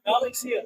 Alex here.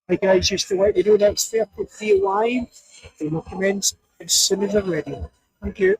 Hi guys, just to let you know that's 33 live and we'll commence as soon as I'm ready. Thank you.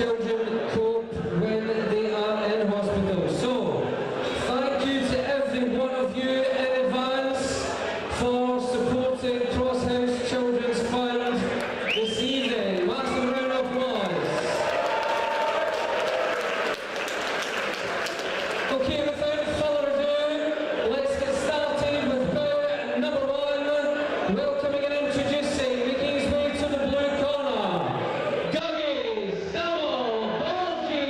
children cope when they are in hospital. So, thank you to every one of you in advance for supporting Crosshouse Children's Fund this evening. Massive round of applause. Okay, without further ado, let's get started with bout number 1. Welcoming and introducing, making his way to the blue corner, Guggies Double Bulgy.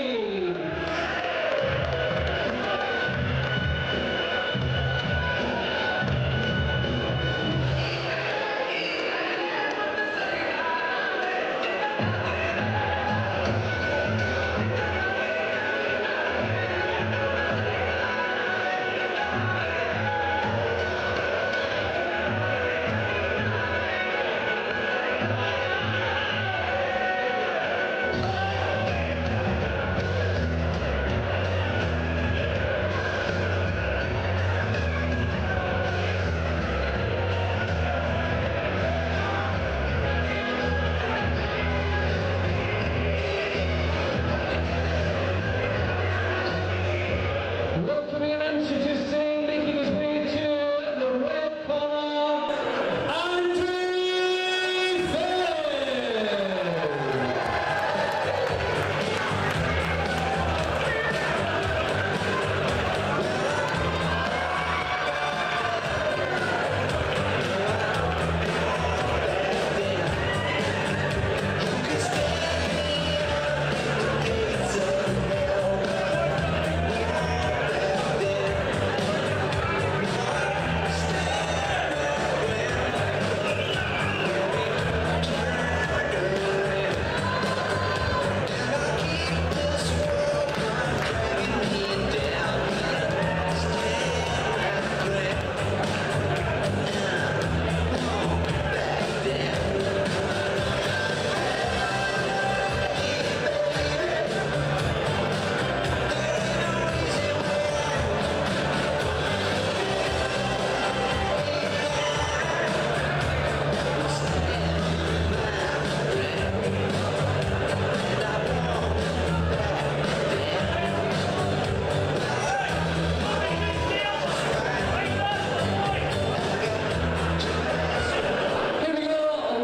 Welcoming and introducing, making his way to the red corner, Andrew Phil. Here we go,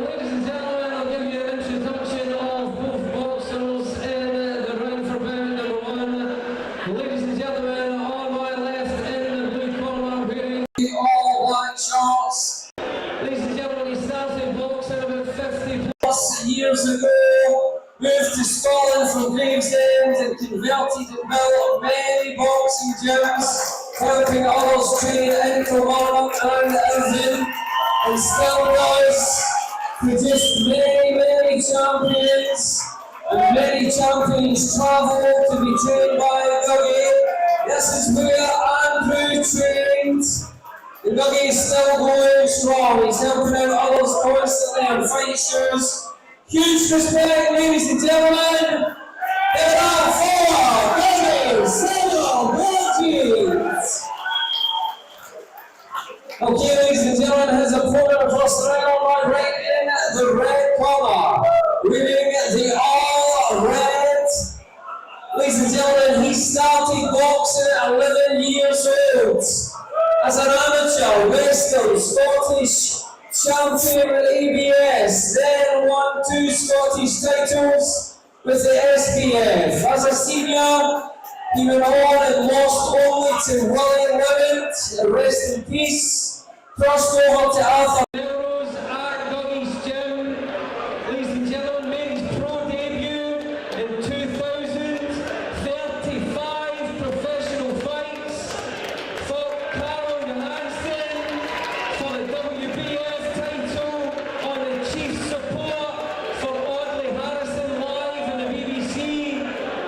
ladies and gentlemen, I'll give you an introduction of both boxers in the ring for bout number 1. Ladies and gentlemen, on my left in the blue corner, wearing the all black shorts. Ladies and gentlemen, he started boxing about 50 plus years ago, moved to Scotland from Gravesend and converted and built many boxing gyms, helping others train in Kilmarnock and Irvine, and still does produce many champions, and many champions travel to be trained by Dougie. This is where Andrew trained. The Dougie is still going strong. He's helping out others constantly on fight shows. Huge respect, ladies and gentlemen. There are 4 Dougie Double Bulgies. Okay, ladies and gentlemen, his opponent across the ring on my right in the red corner, wearing the all red. Ladies and gentlemen, he started boxing at 11 years old as an amateur, Western, Scottish champion with ABS, then won 2 Scottish titles with the SPF. As a senior, he went on and lost only to William Lemont, rest in peace. Crossed over to Arthur Melrose at Dougie's gym. Ladies and gentlemen, made his pro debut in 2000. 35 professional fights. Fought Carol Johansson for the WBF title on the chief support for Audley Harrison live in the BBC.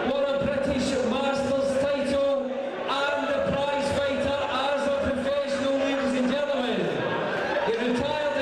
Won a British Masters title and the prize fighter as a professional, ladies and gentlemen. He retired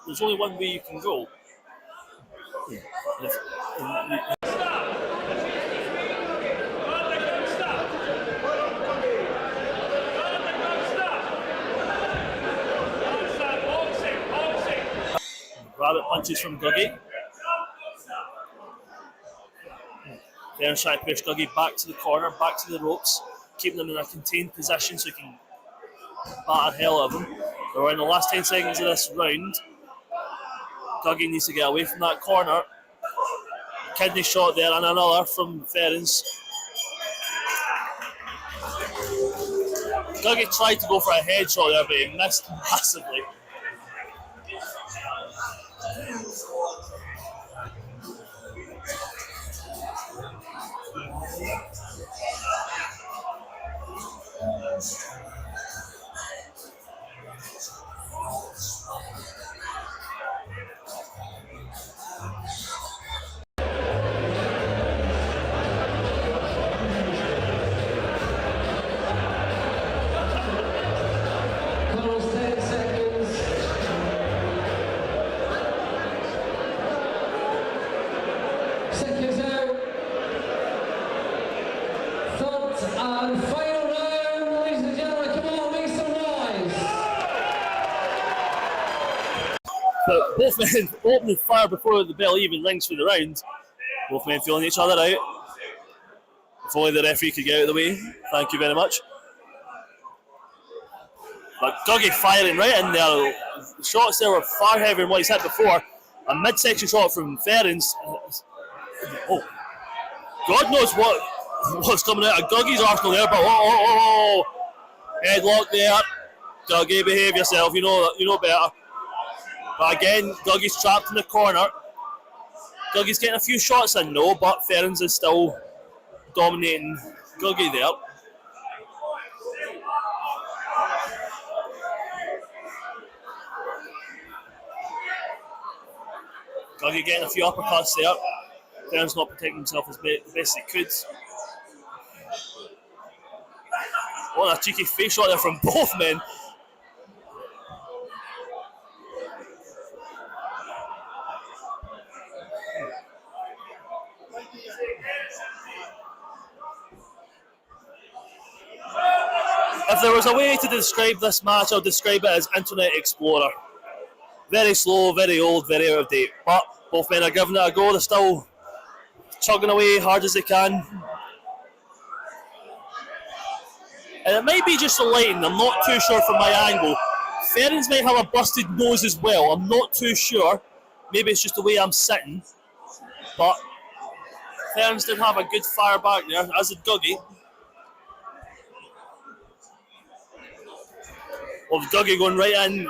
There's only one way you can go. Rabbit punches from Dougie. Then trying to push Dougie back to the corner, back to the ropes, keeping them in a contained position so he can batter hell out of them. We're in the last 10 seconds of this round. Dougie needs to get away from that corner. Kidney shot there and another from Ferens. Dougie tried to go for a headshot there, but he missed massively. But both men opening fire before the bell even rings for the round. Both men feeling each other out. If only the referee could get out of the way. Thank you very much. But Dougie firing right in there. The shots there were far heavier than what he's had before. A midsection shot from Ferens. Oh, God knows what's coming out of Dougie's arsenal there. But headlock there. Dougie, behave yourself. You know better. But again, Dougie's trapped in the corner. Dougie's getting a few shots in, no, but Ferens is still dominating Dougie there. Dougie getting a few uppercuts there. Ferens not protecting himself as best he could. What a cheeky face shot there from both men. If there was a way to describe this match, I'll describe it as Internet Explorer. Very slow, very old, very out of date. But both men are giving it a go. They're still chugging away hard as they can. And it might be just the lighting, I'm not too sure from my angle. Ferens might have a busted nose as well, I'm not too sure. Maybe it's just the way I'm sitting. But Ferens did have a good fire back there, as did Dougie. Well, Dougie going right in.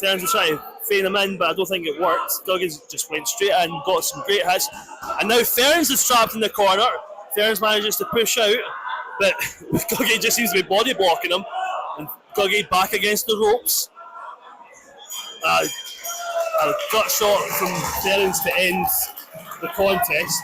Ferens was trying to feign him in, but I don't think it worked. Dougie just went straight in, got some great hits. And now Ferens is trapped in the corner. Ferens manages to push out, but Dougie just seems to be body blocking him. And Dougie back against the ropes. A gut shot from Ferens to end the contest.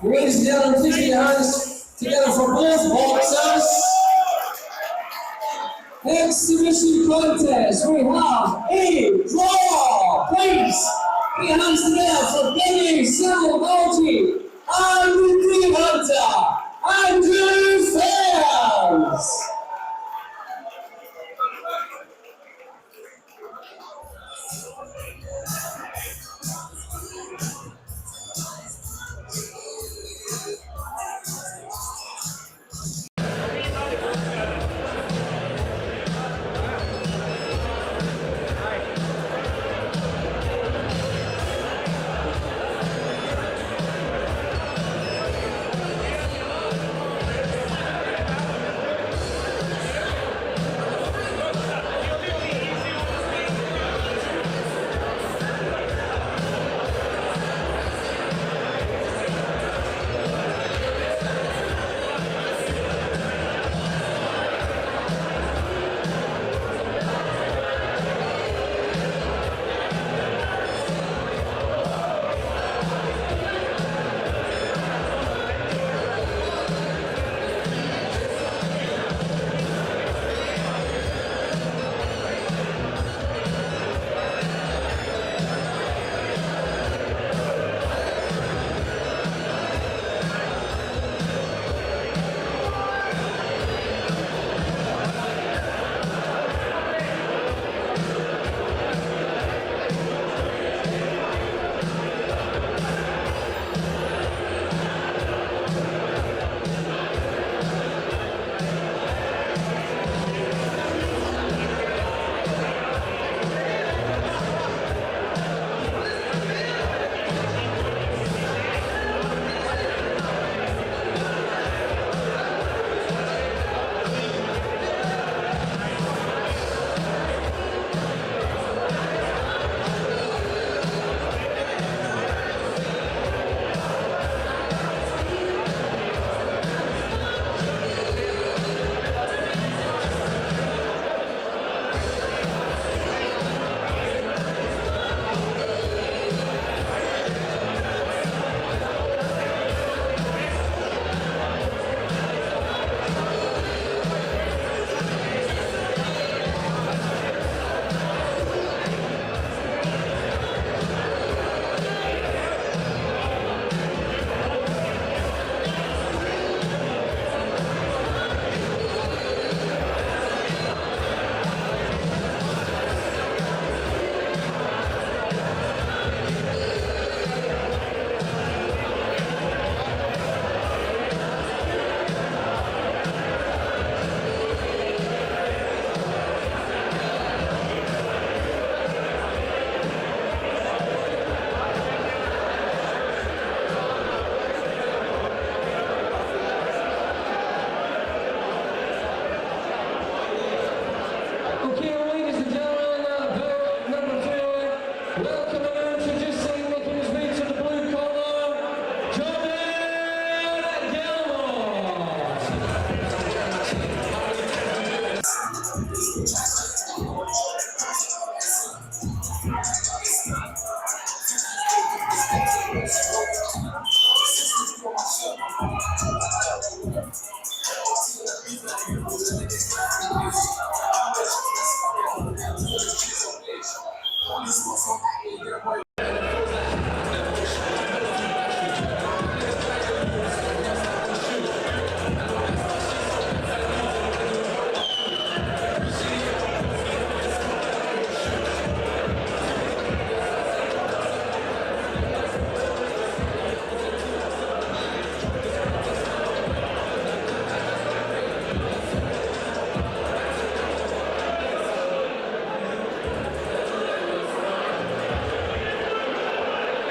Ladies and gentlemen, please put your hands together for both boxers. Exhibition contest, we have a draw. Please put your hands together for Danny Salvati and the Dream Hunter, Andrew Ferens.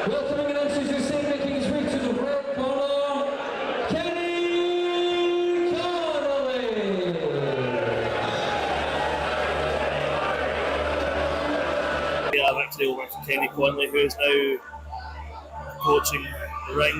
Welcoming and introducing, making his way to the red corner, Kenny Connolly. Yeah, I've actually over to Kenny Conley, who is now coaching the ring.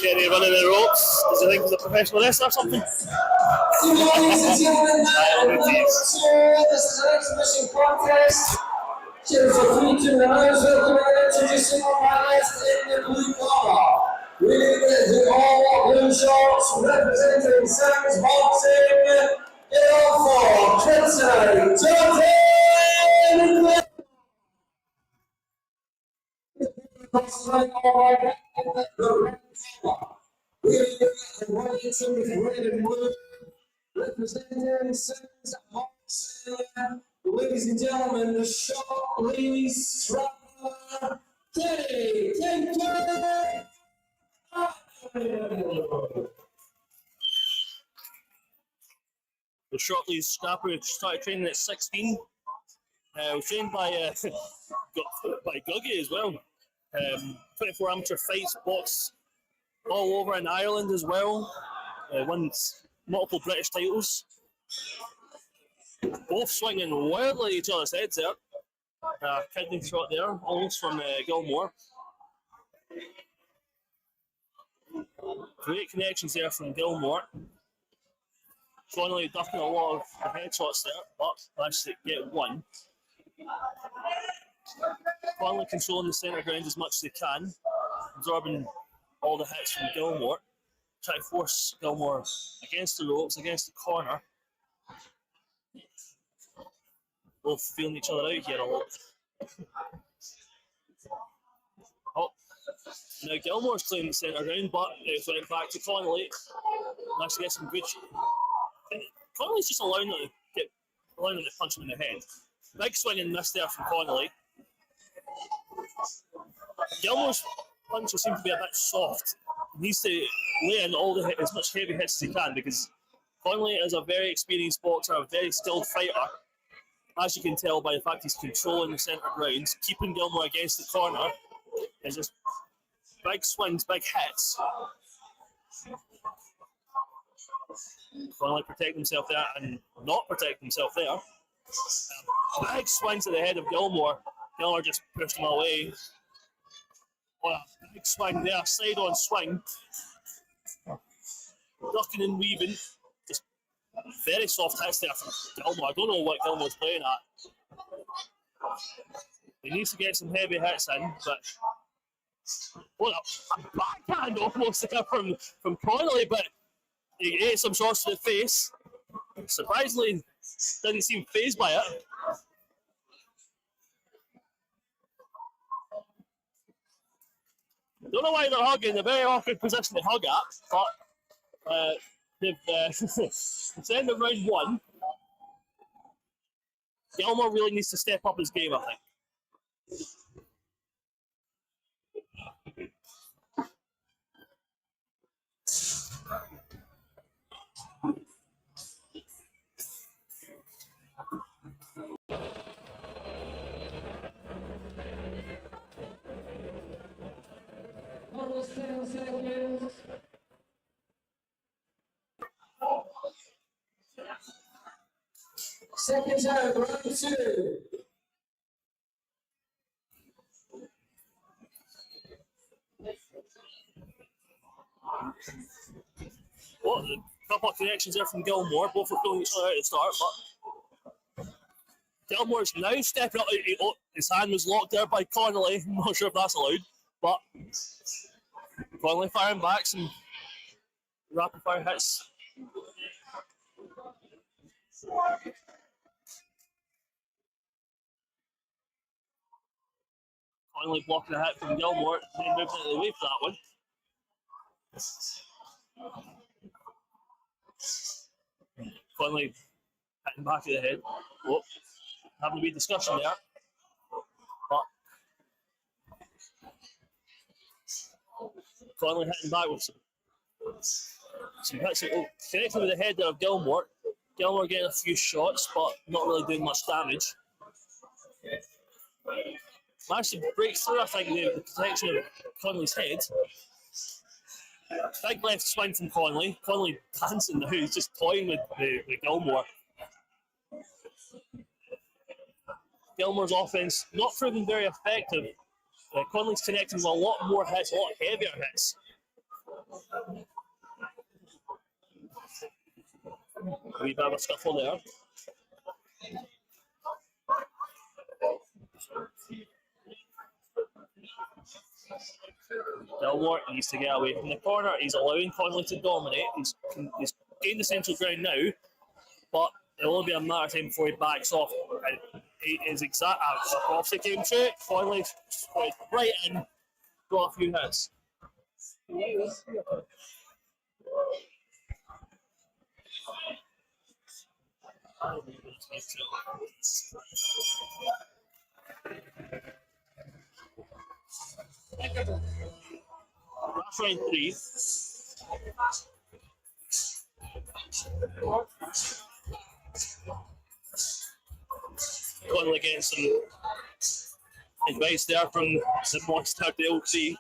Kenny running the ropes. Does he think he's a professional wrestler or something? Ladies and gentlemen, this is an exhibition contest. Cheers for 3 to the nose. Welcome and introducing on my left in the blue collar. Winning the all blue shorts, representing Sam's Boxing, for Trinity, Jonathan. Representing Sam's Boxing, ladies and gentlemen, the short lease traveler, Kenny The Shortley's scrapper who started training at 16. Was trained by Guggy as well. 24 amateur fights, boxed all over in Ireland as well. Won multiple British titles. Both swinging wildly at each other's heads there. Kidney shot there, almost from Gilmore. Great connections there from Gilmore. Connolly ducking a lot of the headshots there, but managed to get one. Connolly controlling the centre ground as much as they can, absorbing all the hits from Gilmore. Try to force Gilmore against the ropes, against the corner. Both feeling each other out here a lot. Oh, now Gilmore's claiming the centre ground, but it's went back to Connolly. Managed to get some good. Connolly's just allowing them to punch him in the head. Big swing and miss there from Connolly. Gilmore's punches seem to be a bit soft. He needs to lay in as much heavy hits as he can, because Connolly is a very experienced boxer, a very skilled fighter. As you can tell by the fact he's controlling the centre ground, keeping Gilmore against the corner, is just big swings, big hits. Connolly protect himself there and not protect himself there. Big swing to the head of Gilmore. Gilmore just pushed him away. Oh, a big swing there, side on swing. Ducking and weaving. Just very soft hits there from Gilmore. I don't know what Gilmore's playing at. He needs to get some heavy hits in, but what a backhand almost there from Connolly, but he ate some shots to the face. Surprisingly, didn't seem fazed by it. Don't know why they're hugging. They're a very awkward position to hug at, but they've it's the end of round one. Gilmore really needs to step up his game, I think. Seconds out, round 2. Well, a couple of connections there from Gilmore, both were pulling each other out at the start, but Gilmore's now stepping up. His hand was locked there by Connolly. I'm not sure if that's allowed, but Connolly firing back some rapid fire hits. Connolly blocking a hit from Gilmore, then moving out of the way for that one. Connolly hitting back of the head. Oh, having a wee discussion there. But Connolly hitting back with some hits. Connecting with the head there of Gilmore. Gilmore getting a few shots, but not really doing much damage. Managed to break through, I think, the protection of Connolly's head. Big left swing from Connolly. Connolly dancing now, he's just toying with Gilmore. Gilmore's offense not proving very effective. Connolly's connecting with a lot more hits, a lot heavier hits. A wee bit of a scuffle there. Gilmore needs to get away from the corner. He's allowing Connolly to dominate. He's gained the central ground now, but it'll only be a matter of time before he backs off. He is exact. Obviously came through. Connolly went right in, got a few hits. That's round 3. Connolly getting some advice there from the monster DLC.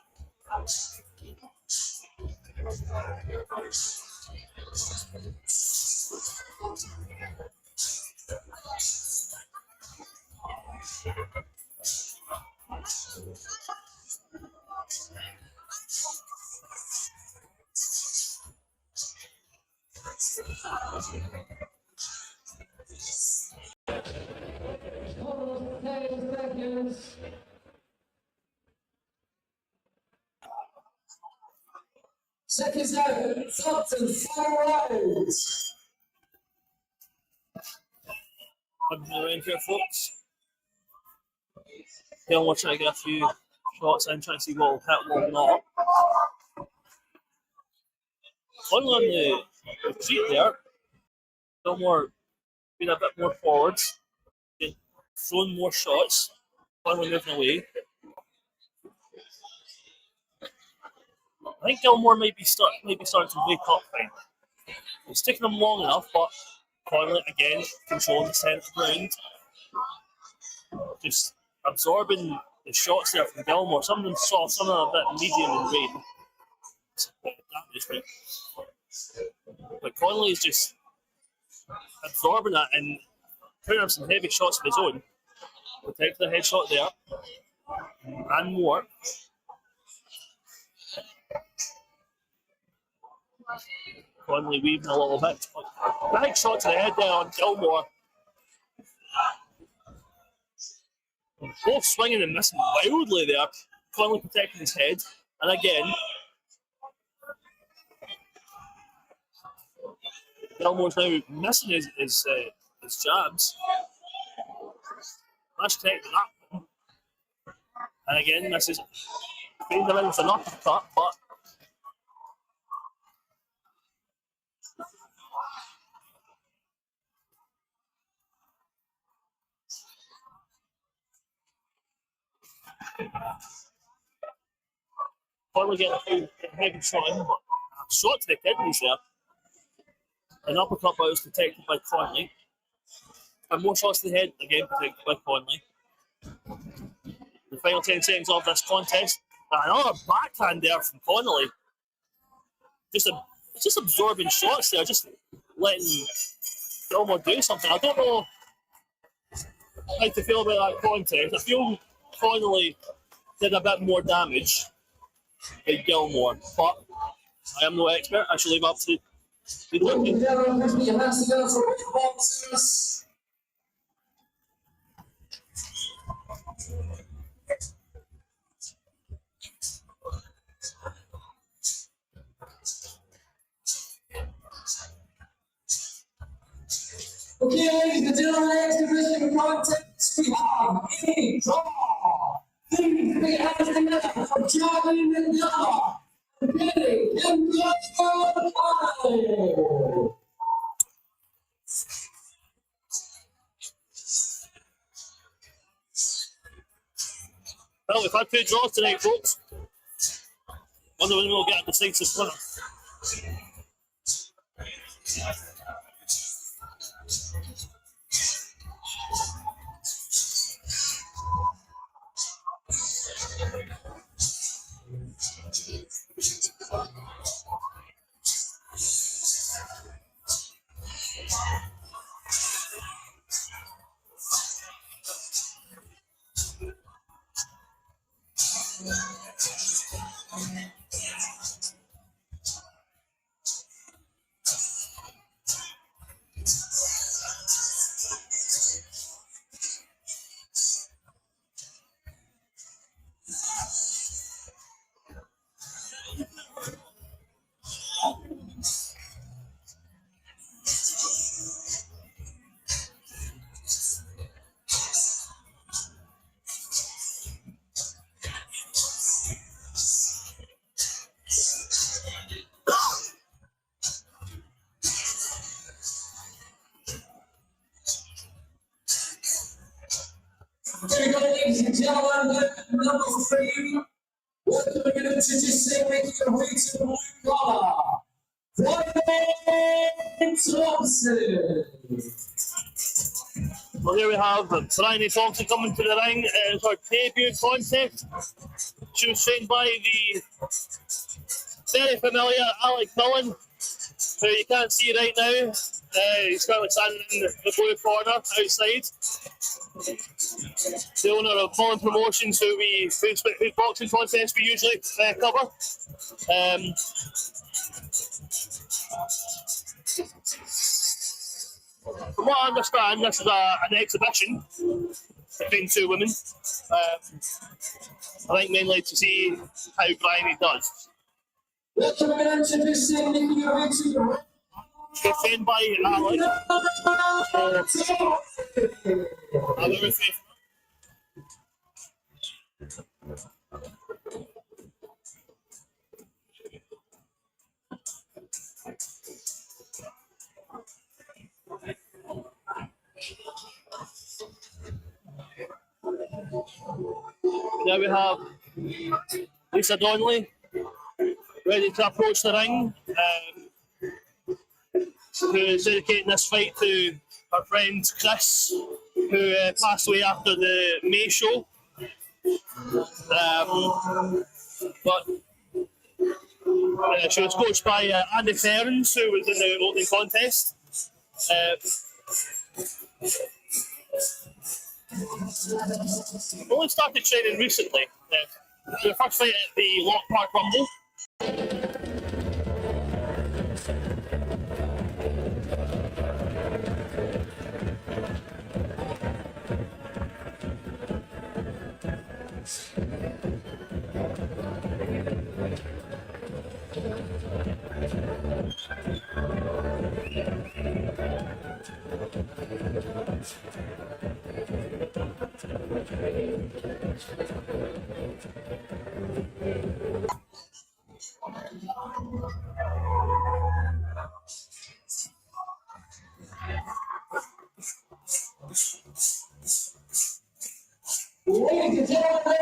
Seconds out, up to 4 rounds. Around here, folks. Gilmore trying to get a few shots in, trying to see what will hit, what will not. Connolly on the retreat there. Gilmore being a bit more forwards, throwing more shots. Connolly moving away. I think Gilmore might be starting to wake up fine. It's taken him long enough, but Connolly again controlling the centre ground. Just absorbing the shots there from Gilmore. Some of them soft, some of them a bit medium in range. But Connolly is just absorbing that and putting up some heavy shots of his own. Protect the headshot there. And more. Connolly weaving a little bit. Big shot to the head there on Gilmore. Both swinging and missing wildly there. Connolly protecting his head. And again, Gilmore's now missing his jabs. That's connecting that one. And again, misses. Fading him in with an uppercut, but Connolly getting a heavy shot in, but a shot to the kidneys there. An uppercut, but it was protected by Connolly. And more shots to the head, again protected by Connolly. The final 10 seconds of this contest. Another backhand there from Connolly. Just absorbing shots there, just letting Gilmore do something. I don't know how to feel about that contest. I feel Connolly did a bit more damage than Gilmore, but I am no expert. I should leave up to the Ladies and gentlemen, please put your hands together for Rick Boxers. Okay, ladies and gentlemen, exhibition contest, we have a draw. Please put your hands together for Charlie McDonough. Beginning in the final. Well, we've had two draws tonight, folks. Wonder when we'll get a decisive winner. Here we go, ladies and gentlemen, number 3. Welcome to introducing making your way to the blue collar. Brian Thompson. Well, here we have Bryony Thompson coming to the ring. It's her debut contest. She was trained by the very familiar Alec Millen, who you can't see right now. He's currently standing in the blue corner outside. The owner of Mullen Promotions, whose boxing contest we usually cover. From what I understand, this is an exhibition between two women. I think mainly to see how Bryony does. Welcome to introducing making your way to the ring. Trained by Alec. I'm very faithful. Now we have Lisa Donnelly ready to approach the ring. Who is dedicating this fight to her friend Chris, who passed away after the May show. But she was coached by Andy Ferns, who was in the opening contest. Only started training recently. The first fight at the Lock Park Rumble. Ladies and gentlemen,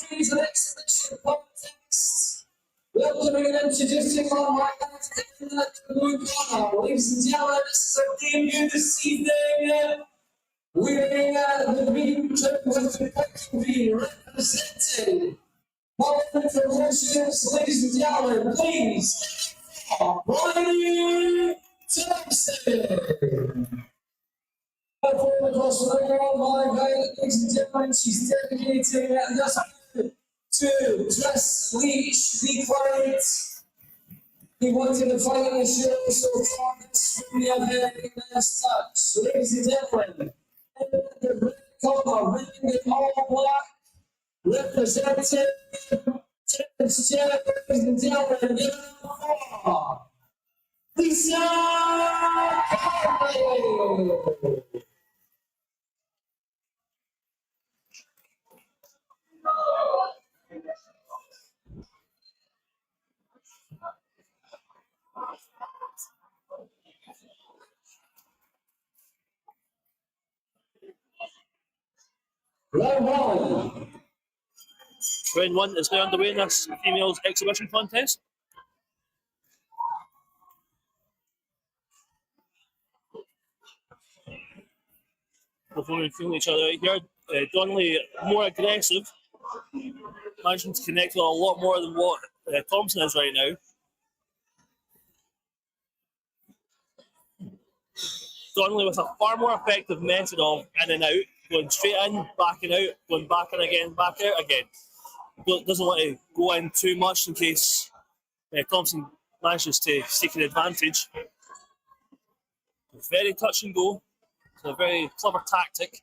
please the exhibition contest. Welcome and introducing on my left and the blue corner. Ladies and gentlemen, this is our debut this evening. We're the meeting with the representing Mullen Promotions. Ladies and gentlemen, please, Brian Thompson. by form across the ring on my right, ladies and gentlemen. She's dedicating this to dress leash the fight. He wanted to fight in the show, so far this will be a very nice touch. Ladies and gentlemen, the red collar, ring in all black, representing Terrence Jack, ladies and gentlemen, Lisa Conley. Round one. Round 1 is now underway in this females exhibition contest. Both women feeling each other out here. Donnelly more aggressive, managing to connect with a lot more than what Thompson is right now. Donnelly with a far more effective method of in and out, going straight in, backing out, going back in again, back out again. Doesn't want to go in too much in case Thompson manages to take an advantage. Very touch and go. It's a very clever tactic.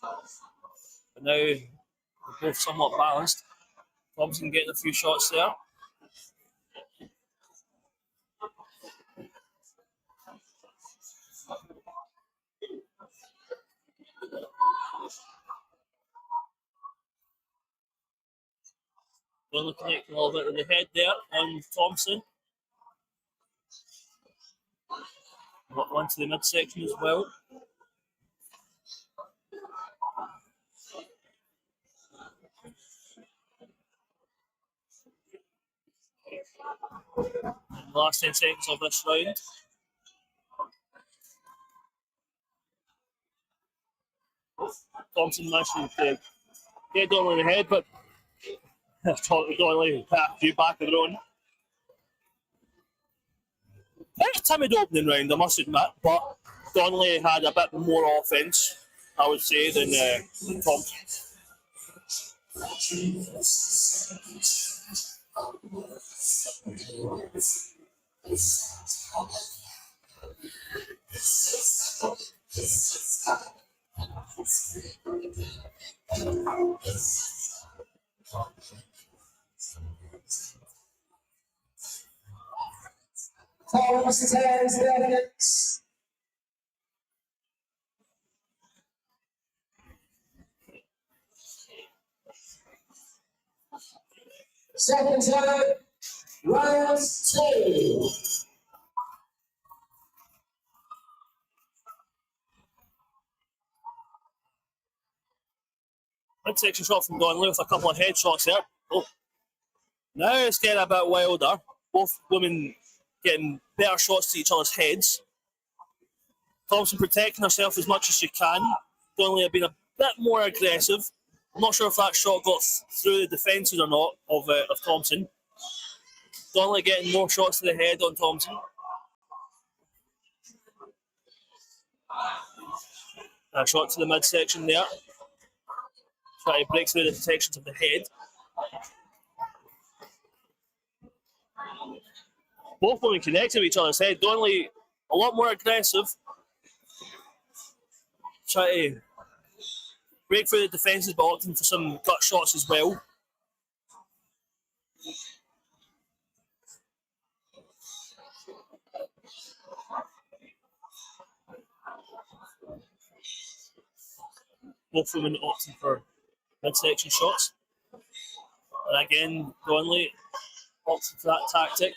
But now they're both somewhat balanced. Thompson getting a few shots there. Donnelly connecting a little bit with the head there on Thompson. One to the midsection as well. And the last 10 seconds of this round. Thompson managed to get Donnelly in the head, but Donnelly hit a few back of their own. Very timid opening round, I must admit, but Donnelly had a bit more offense, I would say, than Thompson. Thomas 10 seconds. Second time, round 2. Midsection shot from Donnelly with a couple of headshots there. Oh. Now it's getting a bit wilder. Both women getting better shots to each other's heads. Thompson protecting herself as much as she can. Donnelly have been a bit more aggressive. I'm not sure if that shot got through the defences or not of Thompson. Donnelly getting more shots to the head on Thompson. A shot to the midsection there. Trying to break through the protections of the head. Both women connecting with each other's head. Donnelly a lot more aggressive. Trying to break through the defences, but opting for some gut shots as well. Both women opting for midsection shots. And again, Donnelly opting for that tactic.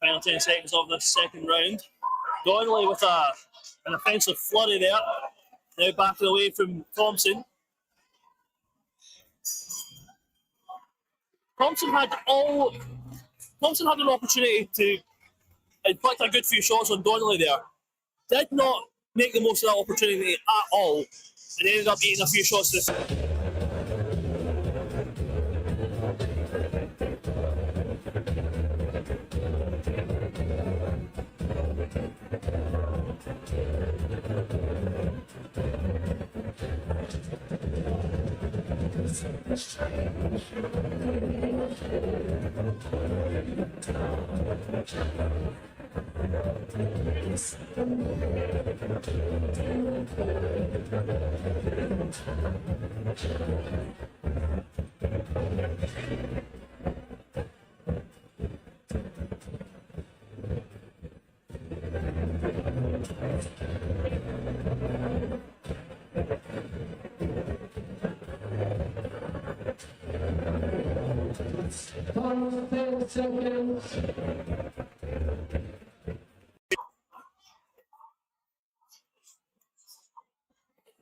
Final 10 seconds of this second round. Donnelly with an offensive flurry there. Now backing away from Thompson. Thompson had an opportunity to inflict a good few shots on Donnelly there. Did not make the most of that opportunity at all. And ended up eating a few shots this.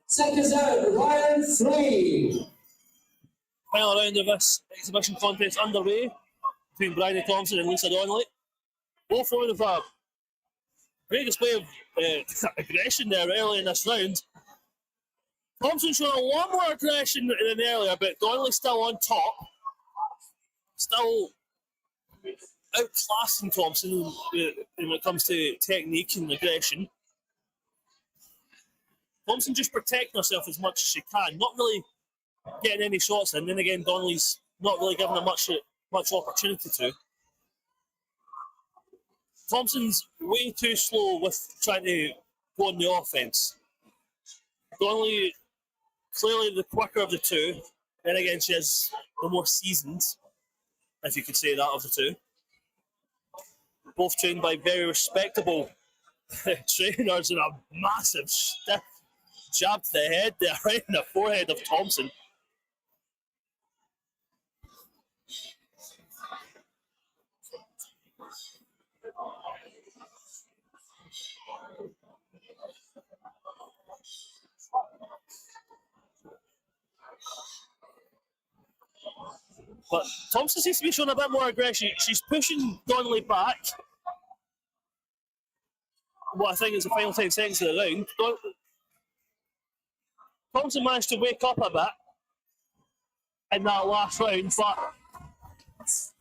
Seconds out, round 3. Final round of this exhibition contest underway between Bryony Thompson and Lisa Donnelly. Both women have a great display of aggression there early in this round. Thompson showed a lot more aggression than earlier, but Donnelly still on top. Still outclassing Thompson when it comes to technique and aggression. Thompson just protecting herself as much as she can, not really getting any shots in. Then again, Donnelly's not really giving her much opportunity to. Thompson's way too slow with trying to go on the offense. Donnelly, clearly the quicker of the two. Then again, she is the more seasoned, if you could say that, of the two. Both trained by very respectable trainers, and a massive stiff jab to the head there, right in the forehead of Thompson. But Thompson seems to be showing a bit more aggression. She's pushing Donnelly back. What I think is the final 10 seconds of the round. Thompson managed to wake up a bit in that last round, but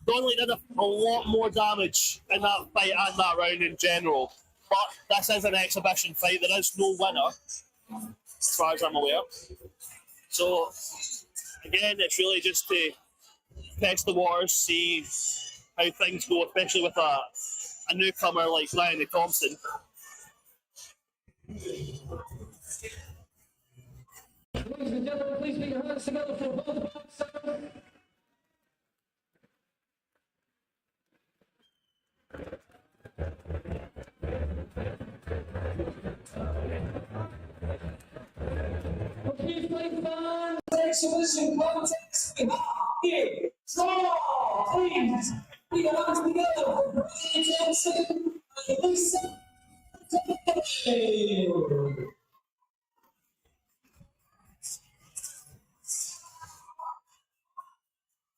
Donnelly did a lot more damage in that fight and that round in general. But this is an exhibition fight. There is no winner, as far as I'm aware. So, again, it's really just to test the waters, see how things go, especially with a newcomer like Bryony Thompson. Ladies and gentlemen, please put your hands together for both bouts. Okay, fight fans. Exhibition contest. We have here. Draw, please. Put your hands together for Bryony Thompson and Lisa Donnelly.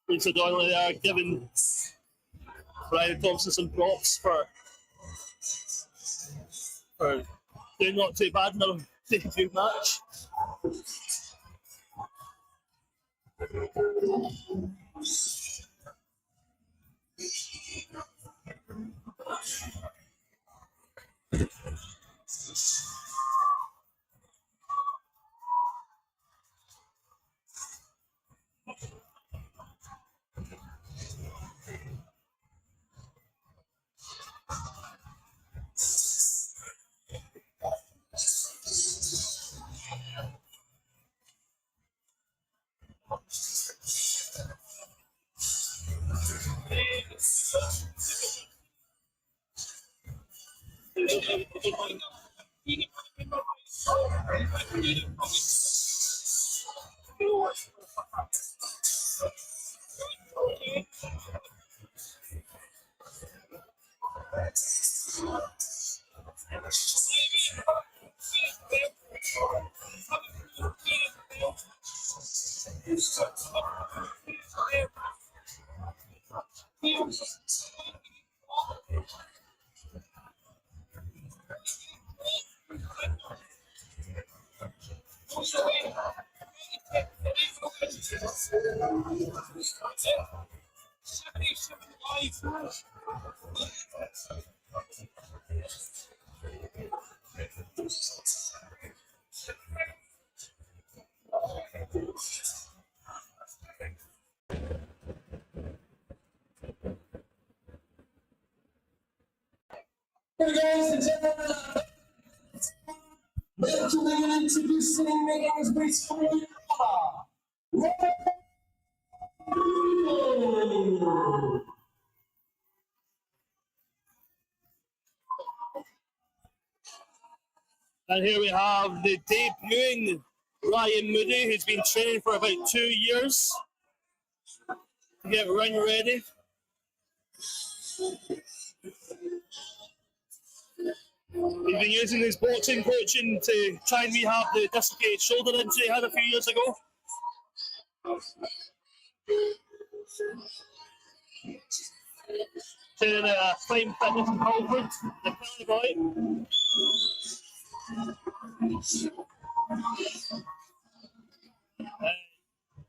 Lisa Donnelly there giving Bryony Thompson some props for doing not too bad in her debut match. Ladies and gentlemen, welcoming and introducing making his way to And here we have the debuting Ryan Moody, who's been training for about 2 years to get ring ready. He's been using his boxing coaching to try and rehab the dislocated shoulder injury he had a few years ago. Training at a Flame Fitness in Holford, the Kelly Boy.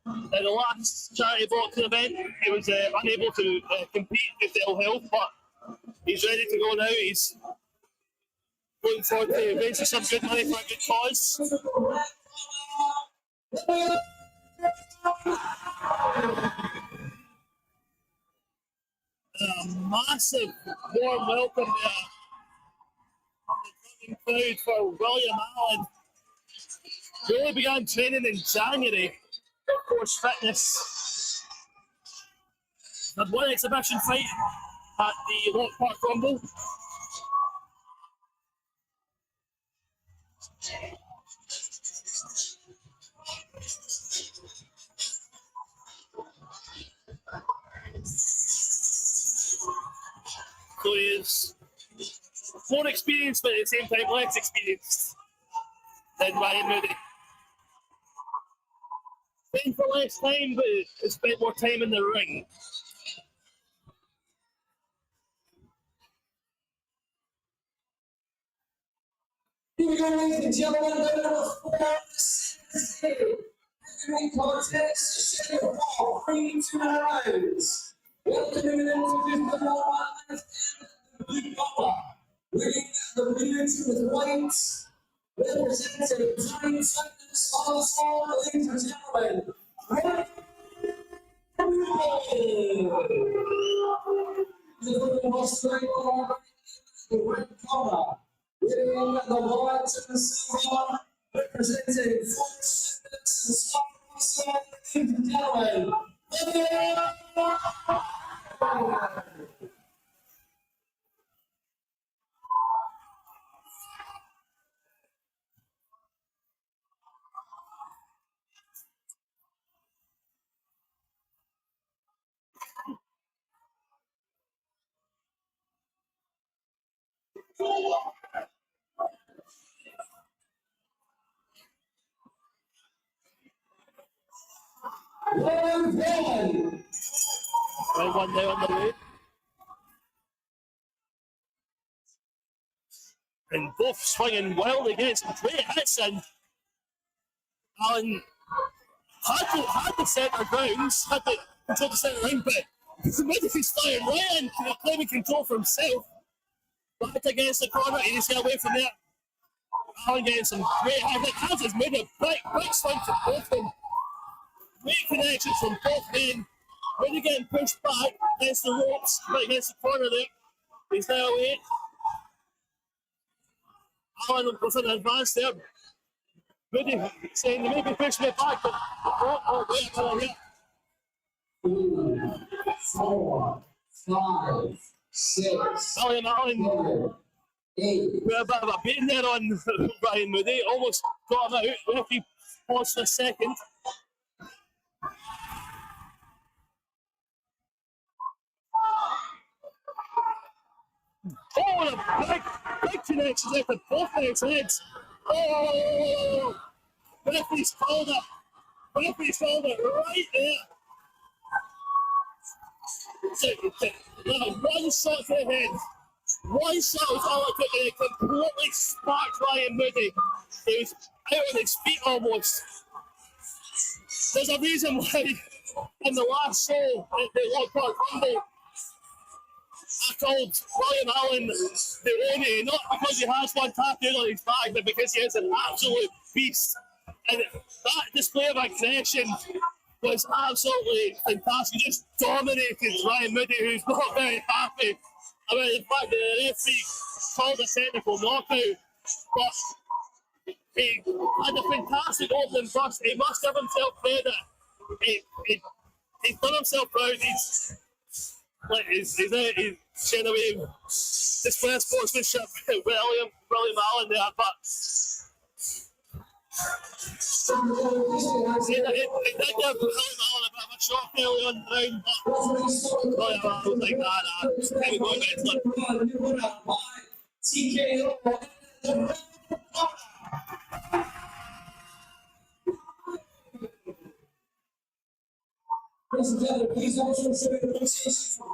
At the last charity boxing event, he was unable to compete due to ill health, but he's ready to go now. He's looking forward to raising some good money for a good cause. A massive warm welcome there. Crowd for William Allen. Really began training in January. Of course, fitness. Had one exhibition fight at the Lock Park Rumble. So he is more experienced, but at the same time less experienced than Ryan Moody. Trained for less time, but has spent more time in the ring. Here we go, ladies and gentlemen, number 4, contest, Showdown, 3 rounds. Welcoming and introducing the blue collar, winning the minutes with white, representing Giants Fitness Hall, ladies and gentlemen. The red collar, winning the white and silver, representing Fox Fitness and Scott, ladies and gentlemen. Right one there on the way. And both swinging wild against great hits, and Allen had the centre grounds, had the control the centre ring, but Moody firing right in, claiming control for himself. Back against the corner, he just got away from there. Allen getting some great hits. Has made a big swing to both of them. Great connections from both men. Moody getting pushed back against the ropes, right against the corner there. He's now away. Allen was in advance there. Moody saying they may be pushing it back, but wait a minute here. 4, 5, 6, William Allen 8. with a bit of a beating there on Ryan Moody. Almost got him out. Referee paused for a second. Oh, and a big connection there for both men's heads. Oh, referee's called it. Referee's called it right there. So, one shot to the head. One shot was all it took, and it completely sparked Ryan Moody. He was out on his feet almost. There's a reason why in the last show at the Lock Park Rumble, I called William Allen the Oni, not because he has one tattooed on his back, but because he is an absolute beast. And that display of aggression was absolutely fantastic. He just dominated Ryan Moody, who's not very happy about the fact that the referee called a technical knockout, but he had a fantastic opening burst. He must give himself credit. He's done himself proud. He's showing away display sportsmanship. William Allen there, but he did give William Allen a bit of a shock early on the round, but William Allen was like, nah, he was going to TKO. Ladies and gentlemen, please also show your appreciation for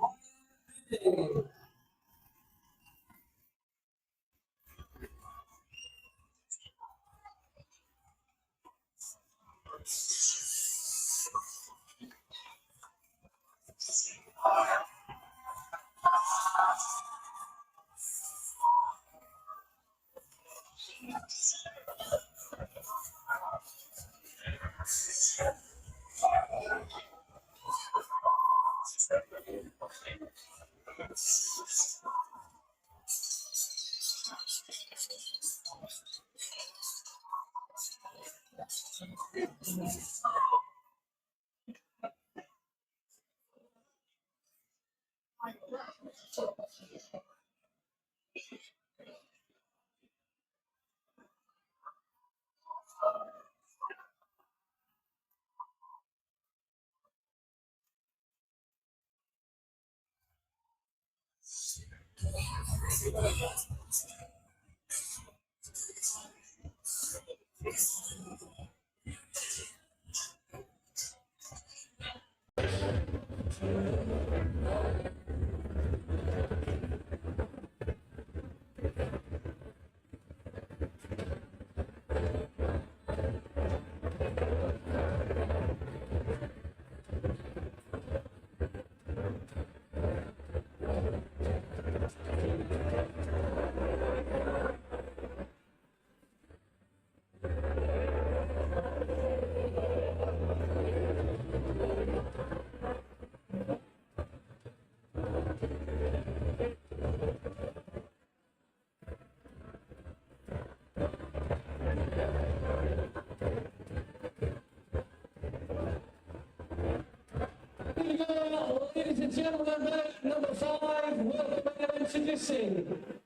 Ladies and gentlemen, number 5, welcome and introducing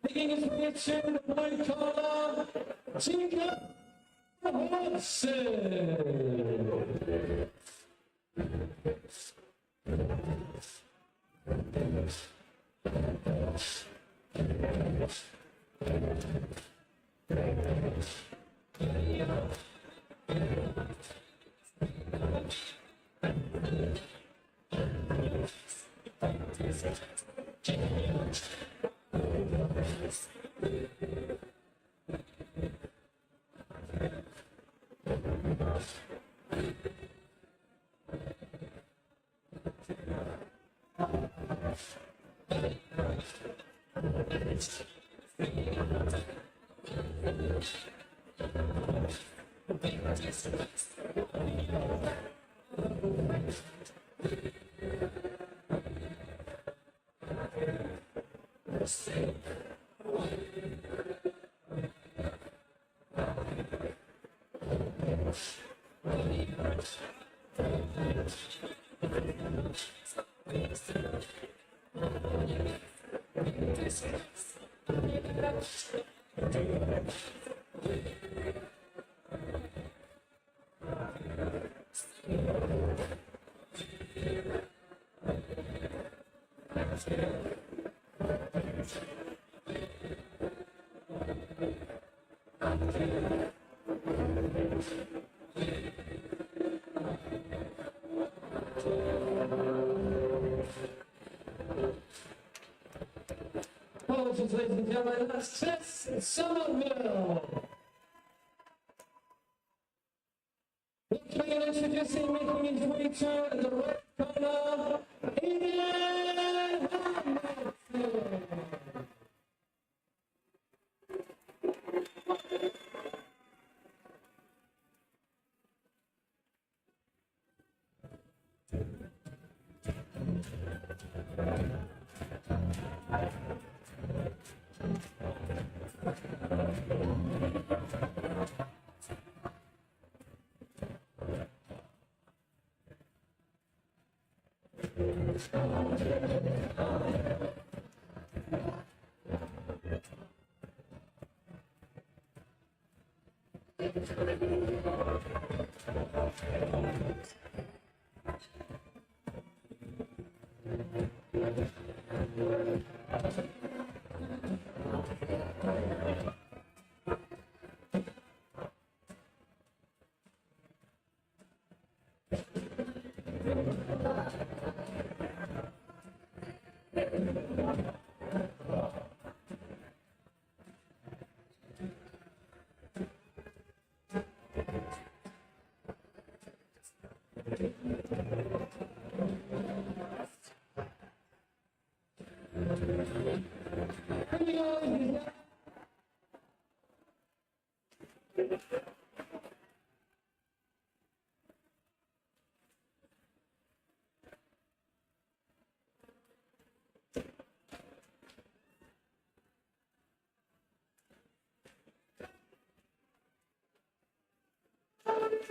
the English Richard Blue Collar, Jacob Hudson. Apologies, ladies and gentlemen, that's Tess Somerville. Looking and introducing, making his way to the right corner, Ian Hamilton.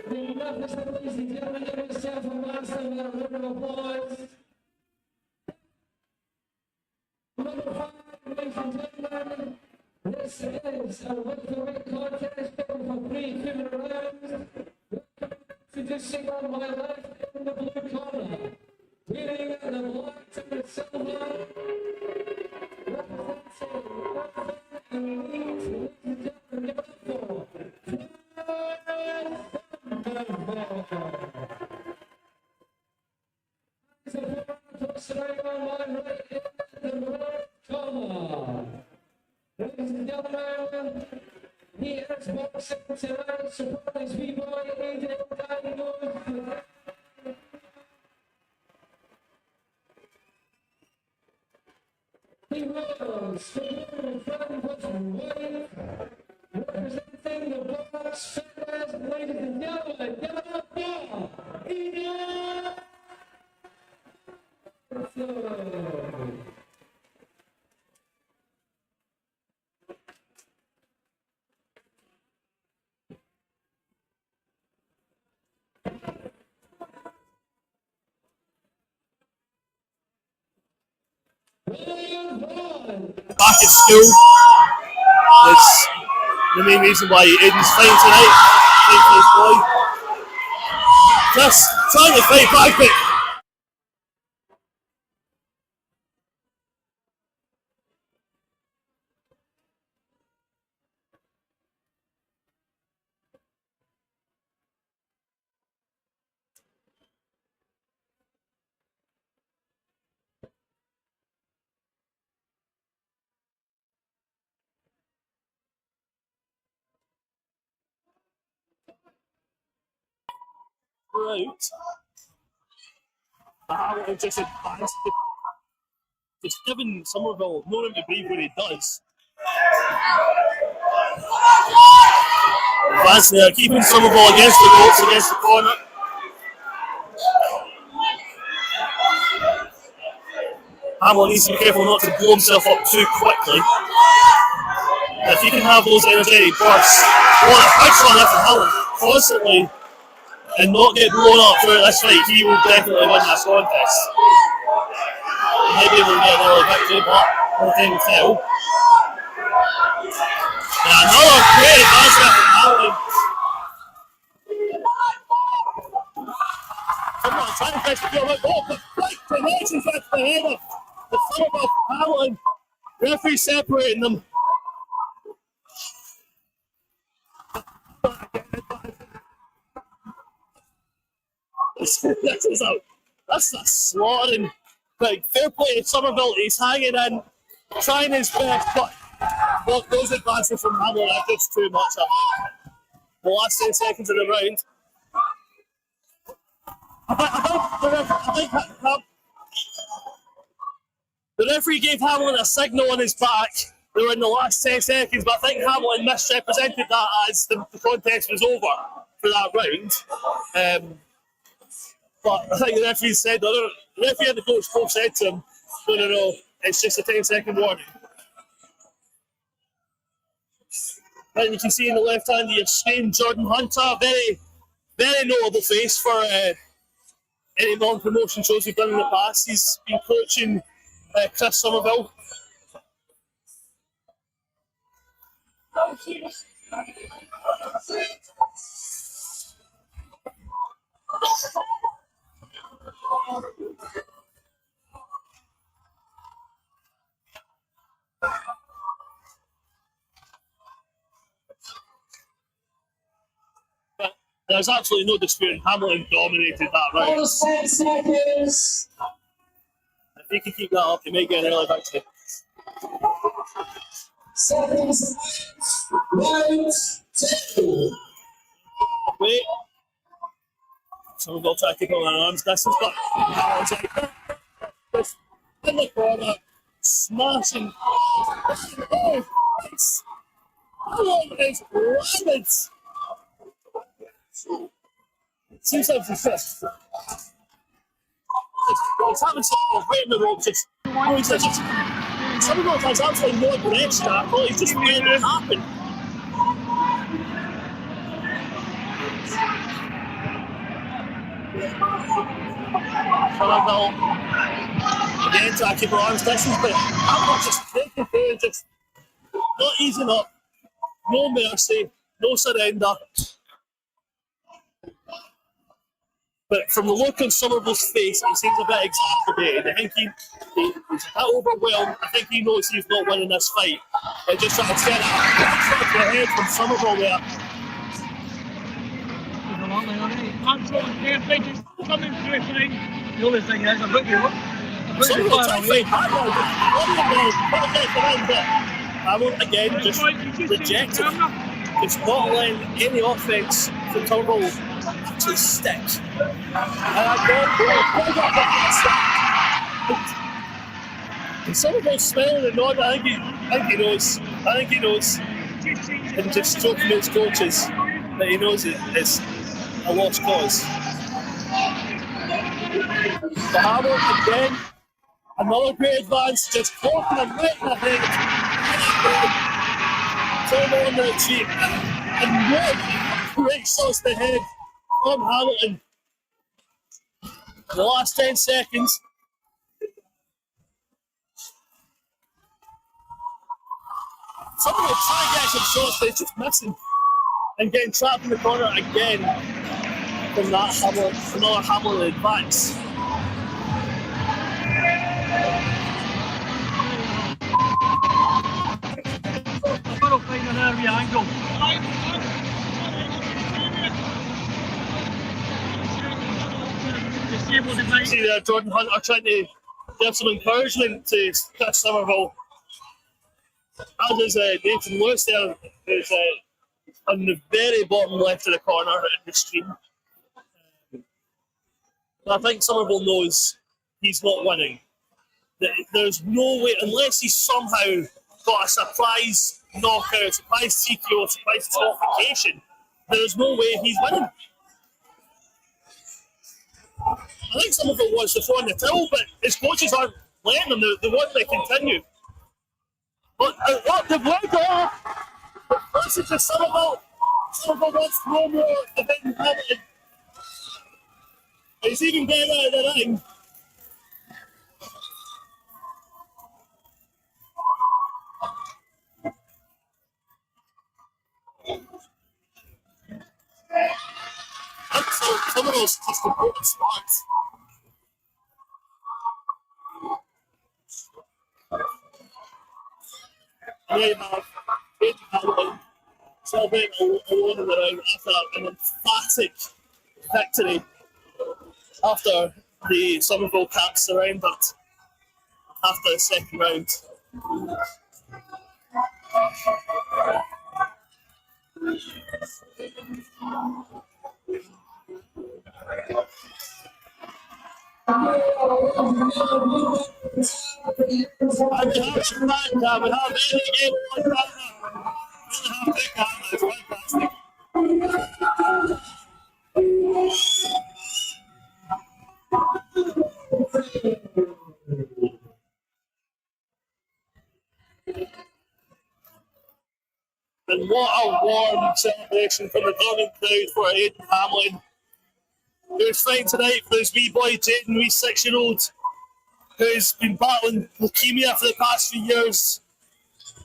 Ladies and gentlemen, give yourself a massive round of applause. Number 5, ladies and gentlemen, this is a welterweight contest for 3 criminal rounds. Introducing on my left in the blue corner, winning the black to the silver, representing and leads, ladies and gentlemen, number 4. Ladies and gentlemen, he is boxing tonight, surprise B-boy, AJ Diagnosed. He was the front white, representing the box fitness, ladies and gentlemen, give it up for AJ. Back at school. That's the main reason why Aiden's fighting tonight. Fighting for his boy. Just trying to fight back, but right. Hamilton just advanced. Just giving Somerville no room to breathe when he does. Advancing there, keeping Somerville against the ropes, against the corner. Hamilton needs to be careful not to blow himself up too quickly. If he can have those energetic bursts, what a push on that from Hamilton constantly and not get blown up throughout this fight, he will definitely win this contest. He might be able to get an early victory, but all time will tell. And another great advancement from Hamilton. Come on, trying to press the field, but quick connections with the head of the thumb of Hamilton. Referee separating them. That's a slaughtering. Like, fair play to Somerville, he's hanging in, trying his best, but those advances from Hamilton are just too much. The last 10 seconds of the round. I think the referee gave Hamilton a signal on his back. They were in the last 10 seconds, but I think Hamilton misrepresented that as the contest was over for that round. But I think the referee said, the referee and the coach both said to him, no, it's just a 10-second warning. And you can see in the left hand of your screen, Jordan Hunter, very, very notable face for any non-promotion shows we've done in the past. He's been coaching Chris Somerville. There's absolutely no dispute. Hamilton dominated that round. Bonus 10 seconds. If he can keep that up, he may get an early victory. Seconds. Round 2. Wait. So we've got to try to keep it on an arm's distance, but just in the corner, smashing. Oh, it's rabid. Seems like it's just. It's happened to right in the rope, just. Some of those has absolutely no aggression at all, he's just letting it happen. Somerville again trying to keep her arms distance, but I'm just taking through, just not easing up, no mercy, no surrender. But from the look on Somerville's face, it seems a bit exacerbated. I think he's a bit overwhelmed. I think he knows he's not winning this fight. And just trying to get a the head from Somerville there. Absolutely perfect. It's coming through fine. The only thing is, I've got you Somerville far tried to away. fight hard, but I won't again just reject it. It's not letting any offense from Somerville to stick. And Somerville's smiling and nodding. I think he knows. And just talking to his coaches that he knows it's a lost cause. The Hammer again, another great advance, just poking him right in the head. Somerville on the cheek, and what great shots to the head from Hamilton. The last 10 seconds. Someone will try and get some shots, but it's just missing. And getting trapped in the corner again from that Hamilton, another Hamilton advance. I've got to find an early angle. See there, Jordan Hunter trying to give some encouragement to Chris Somerville. As is Nathan Lewis there, who's on the very bottom left of the corner in the stream. I think Somerville knows he's not winning. There's no way, unless he's somehow got a surprise knockout, surprise TKO, surprise disqualification, there's no way he's winning. I think Somerville wants to throw in the towel, but his coaches aren't letting them. They want to continue. But they've let go. This is just Somerville. Somerville wants no more defending Hamilton. He's even getting out of the ring. So Somerville's just a broken spot. And they have Aidan Hamilton celebrating alone in the round after an emphatic victory after the Somerville cap surrendered after the second round. And we have some back we have any game like that now. We have big hand, it's fantastic. And what a warm celebration from the Drongan crowd for Aidan Hamlin. who's fighting tonight for his wee boy Jaden, wee 6-year-old, who's been battling leukemia for the past few years.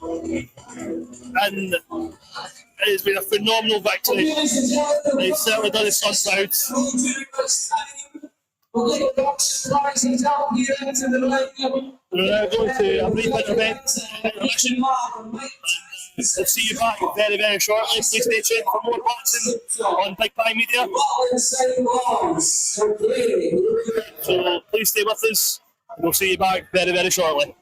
And it's been a phenomenal victory. He's certainly done his son proud. We're now going to a brief intermission. We'll see you back very, very shortly. Please stay tuned for more watching on Big Pie Media. So please stay with us. We'll see you back very, very shortly.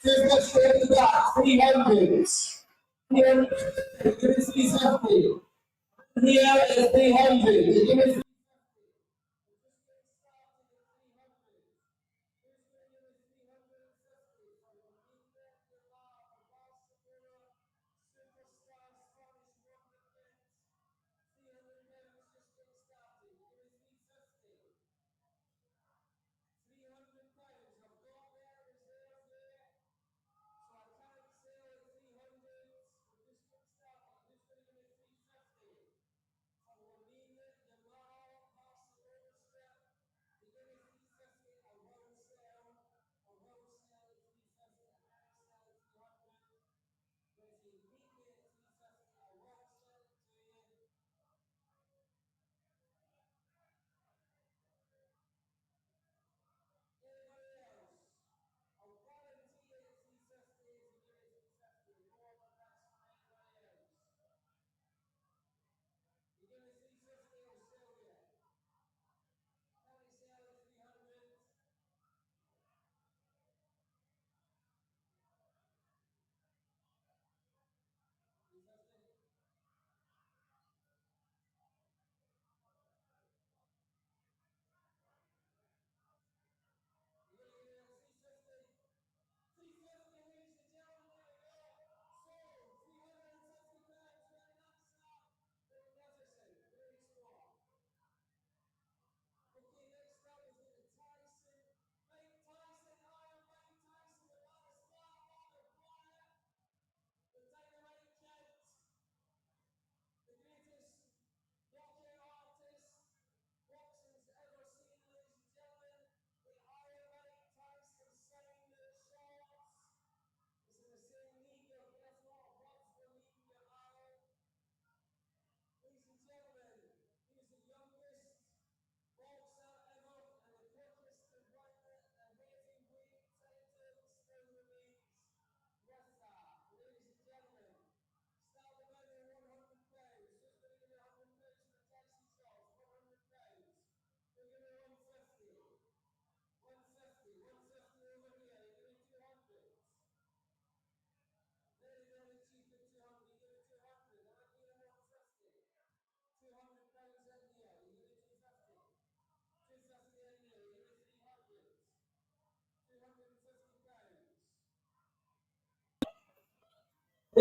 250 at the back, 300. 300, give me 350. Here is 300, give me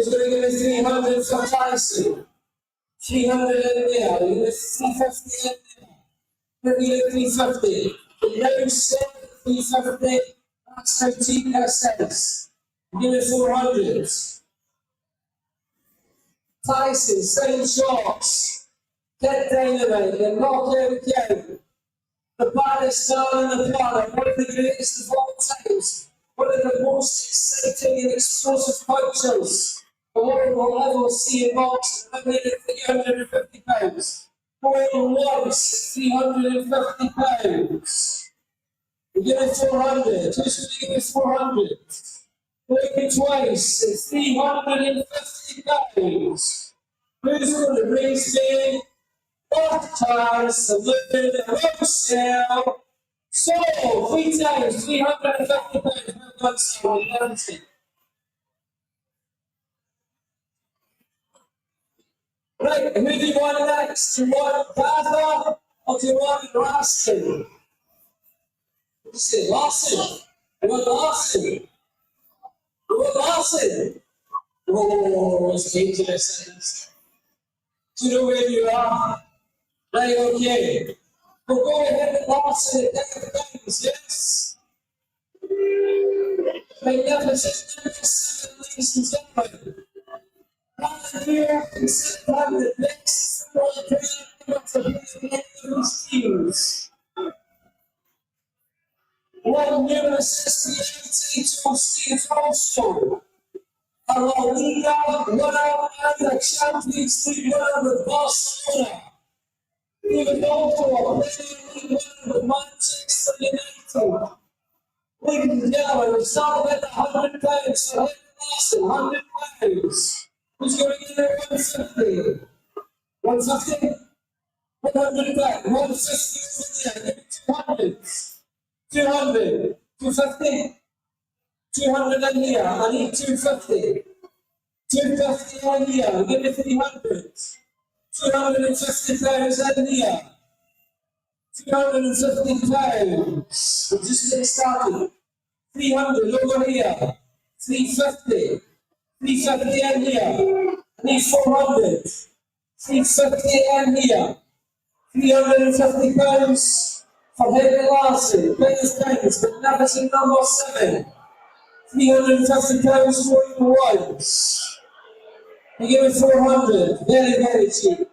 300 for Tyson. 300 in there, you get 350 in there. 350. No set, 350. That's 15%. Give it 400. Tyson, same shots. Get dynamite and knock out again. The baddest man in the planet, one of the greatest of all times. One of the most exciting and explosive punchers the world will ever see in boxing. I made it 350 pounds. Going once, 350 pounds. We give it 400. Who's going to give it 400? Going twice, it's 350 pounds. Who's going to raise me? Fourth chance, a living wholesale. So, 3 times, 350 pounds. Well done, Nancy. Right, who do you want next? Do you want Gather or do you want Larson? What do you say, Larson? You want Larson? You want Larson? Oh, it's dangerous. Do you know where you are? Right, okay. We'll go ahead and Larson at 10 pounds, yes? Magnificent, ladies and gentlemen. Right here, and sit down the next teams. One numerous 68 Steve also. A La Liga winner and the Champions League winner with Barcelona. Even also a Premier League winner with Manchester United. Ladies and gentlemen, we started at the 100 pounds, so hit Larson, 100 pounds. Who's going to get it 150? 150? 100 back, 150 over there, 200. 200. 250? 200 in here. I need 250. 250 in here. Give me 300. 250 pounds in here. 250 pounds. We're just getting started. 300 over here. 350. 350 in here. I need 400. 350 in here. 350 pounds for Henry Larson. Biggest pounds, but never seen number 7. 350 pounds for you once. You give me 400. Very, very cheap.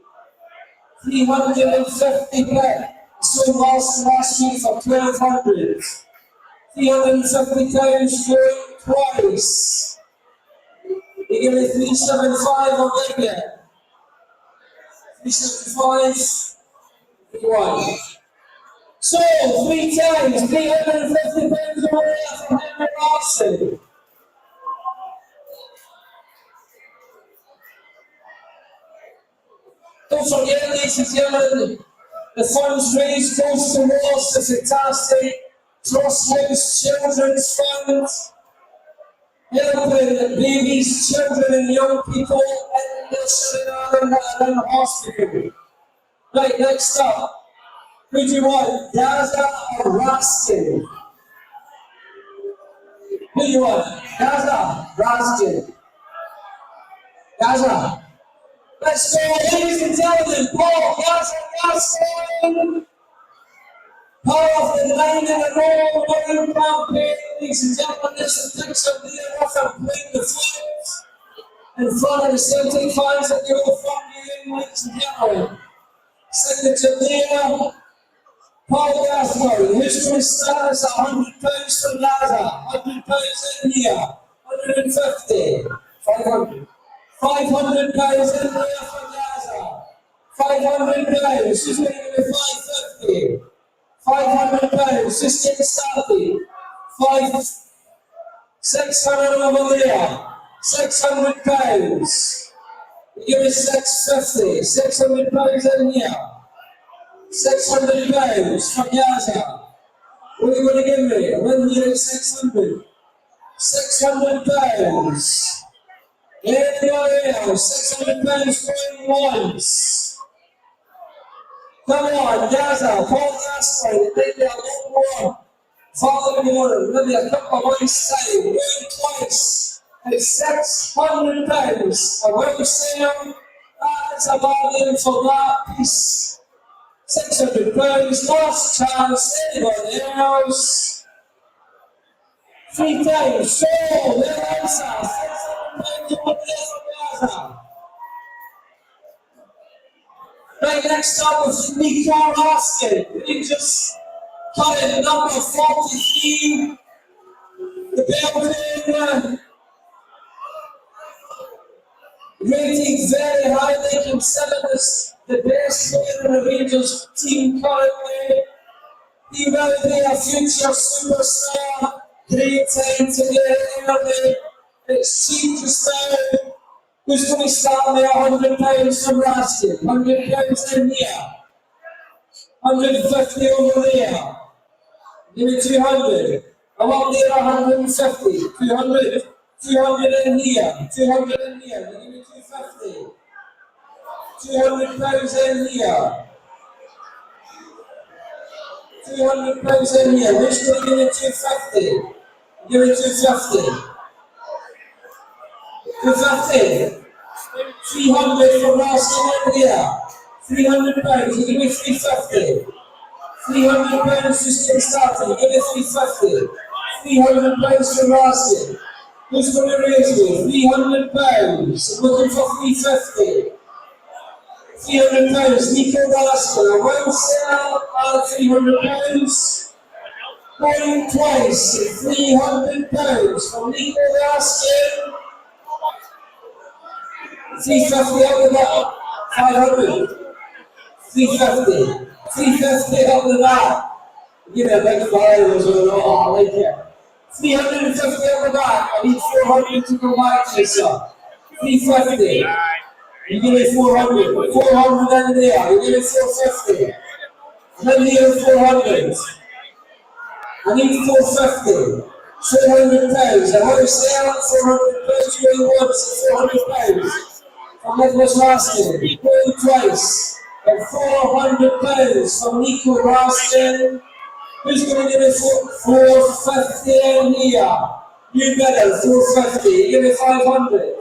350 pounds. So last week for 1200. 350 pounds for you twice. You give me 375 on Lincoln. 375. 1. So, 3 times, 350 pounds away from Henry Larson. Don't forget, ladies and gentlemen, the funds raised goes towards the fantastic Crosshouse Children's Fund, helping babies, children and young people in the hospital. Right, next up. Who do you want? Gaza or Raskin? Who do you want? Gaza, Raskin. Gaza. Let's go, ladies and gentlemen. Paul, Gaza, Raskin. Power of the 9 in a row, winning campaign. Ladies and gentlemen, this is picture of the off and playing the flags in front of the Celtic fans that go from you in, ladies and gentlemen. Signature there. Paul Gaspar, who's going to start us £100 from Gaza, £100 in here, 150, 500. £500 in there from Gaza, £500, who's going to give me 550, £500, just getting started, 600 over there, £600, give me 650, £600 in here. £600 from Gaza. What are you going to give me? I'm in here at 600. £600. There you go here. £600 going once. Come on, Gaza. Paul Gaspar. Maybe a little more. Follow me on. Maybe a couple of months time. Going twice. It's £600. I will say that's a bargain for that piece. £600, last chance, anybody else? 3 times, so, there answer, £600 over there from Gaza. Right, next up is Nico Raskin, Rangers current number 43, the building, rating very high, they consider this the best player in the Rangers team currently. He will be a future superstar. Great time to get early. It's cheap to start. Who's going to start there? £100 from Raskin. £100 in here. 150 over there. Give me 200. I'm up there 150. 200. 200 in here. 200 in here. Give me 250. £200 in here. £200 in here. Who's going to give me 250? Give me 250. 250. 300 from Raskin in here. £300. You give me 350. £300 just getting started. Give me 350. £300 from Raskin. Who's going to raise me? £300. I'm looking for 350. £300, Nico Raskin, I will sell £300, going twice, £300 from Nico Raskin, 350 up the back, 500, 350, 350 up the back, give me a big fire, I like it, 350 up the back, I need 400 to go back to yourself, 350. You give me 400. 400 in there. You give me 450. I'm in here 400. I need 450. £400. And we're selling £400 going once and £400 from Nicholas Raskin. Going twice at £400 from Nico Raskin. Who's going to give me 450 in here? You better, 450. Give me 500.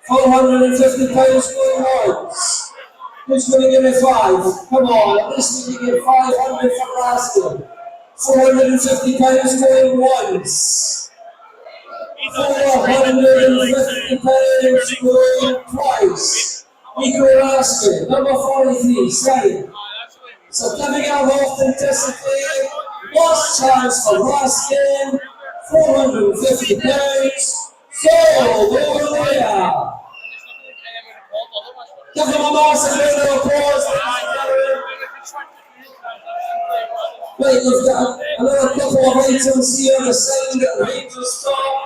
£450 going once. Who's going to give me 5? Come on, at least we can get 500 for Raskin. £450 going once. £450 going twice. Nico Raskin, number 43, same. So coming out of authenticity, last chance for Raskin, £450. Sold over there. Give them a massive round of applause, ladies and gentlemen. Right, we've got another couple of items here, the signed Rangers top.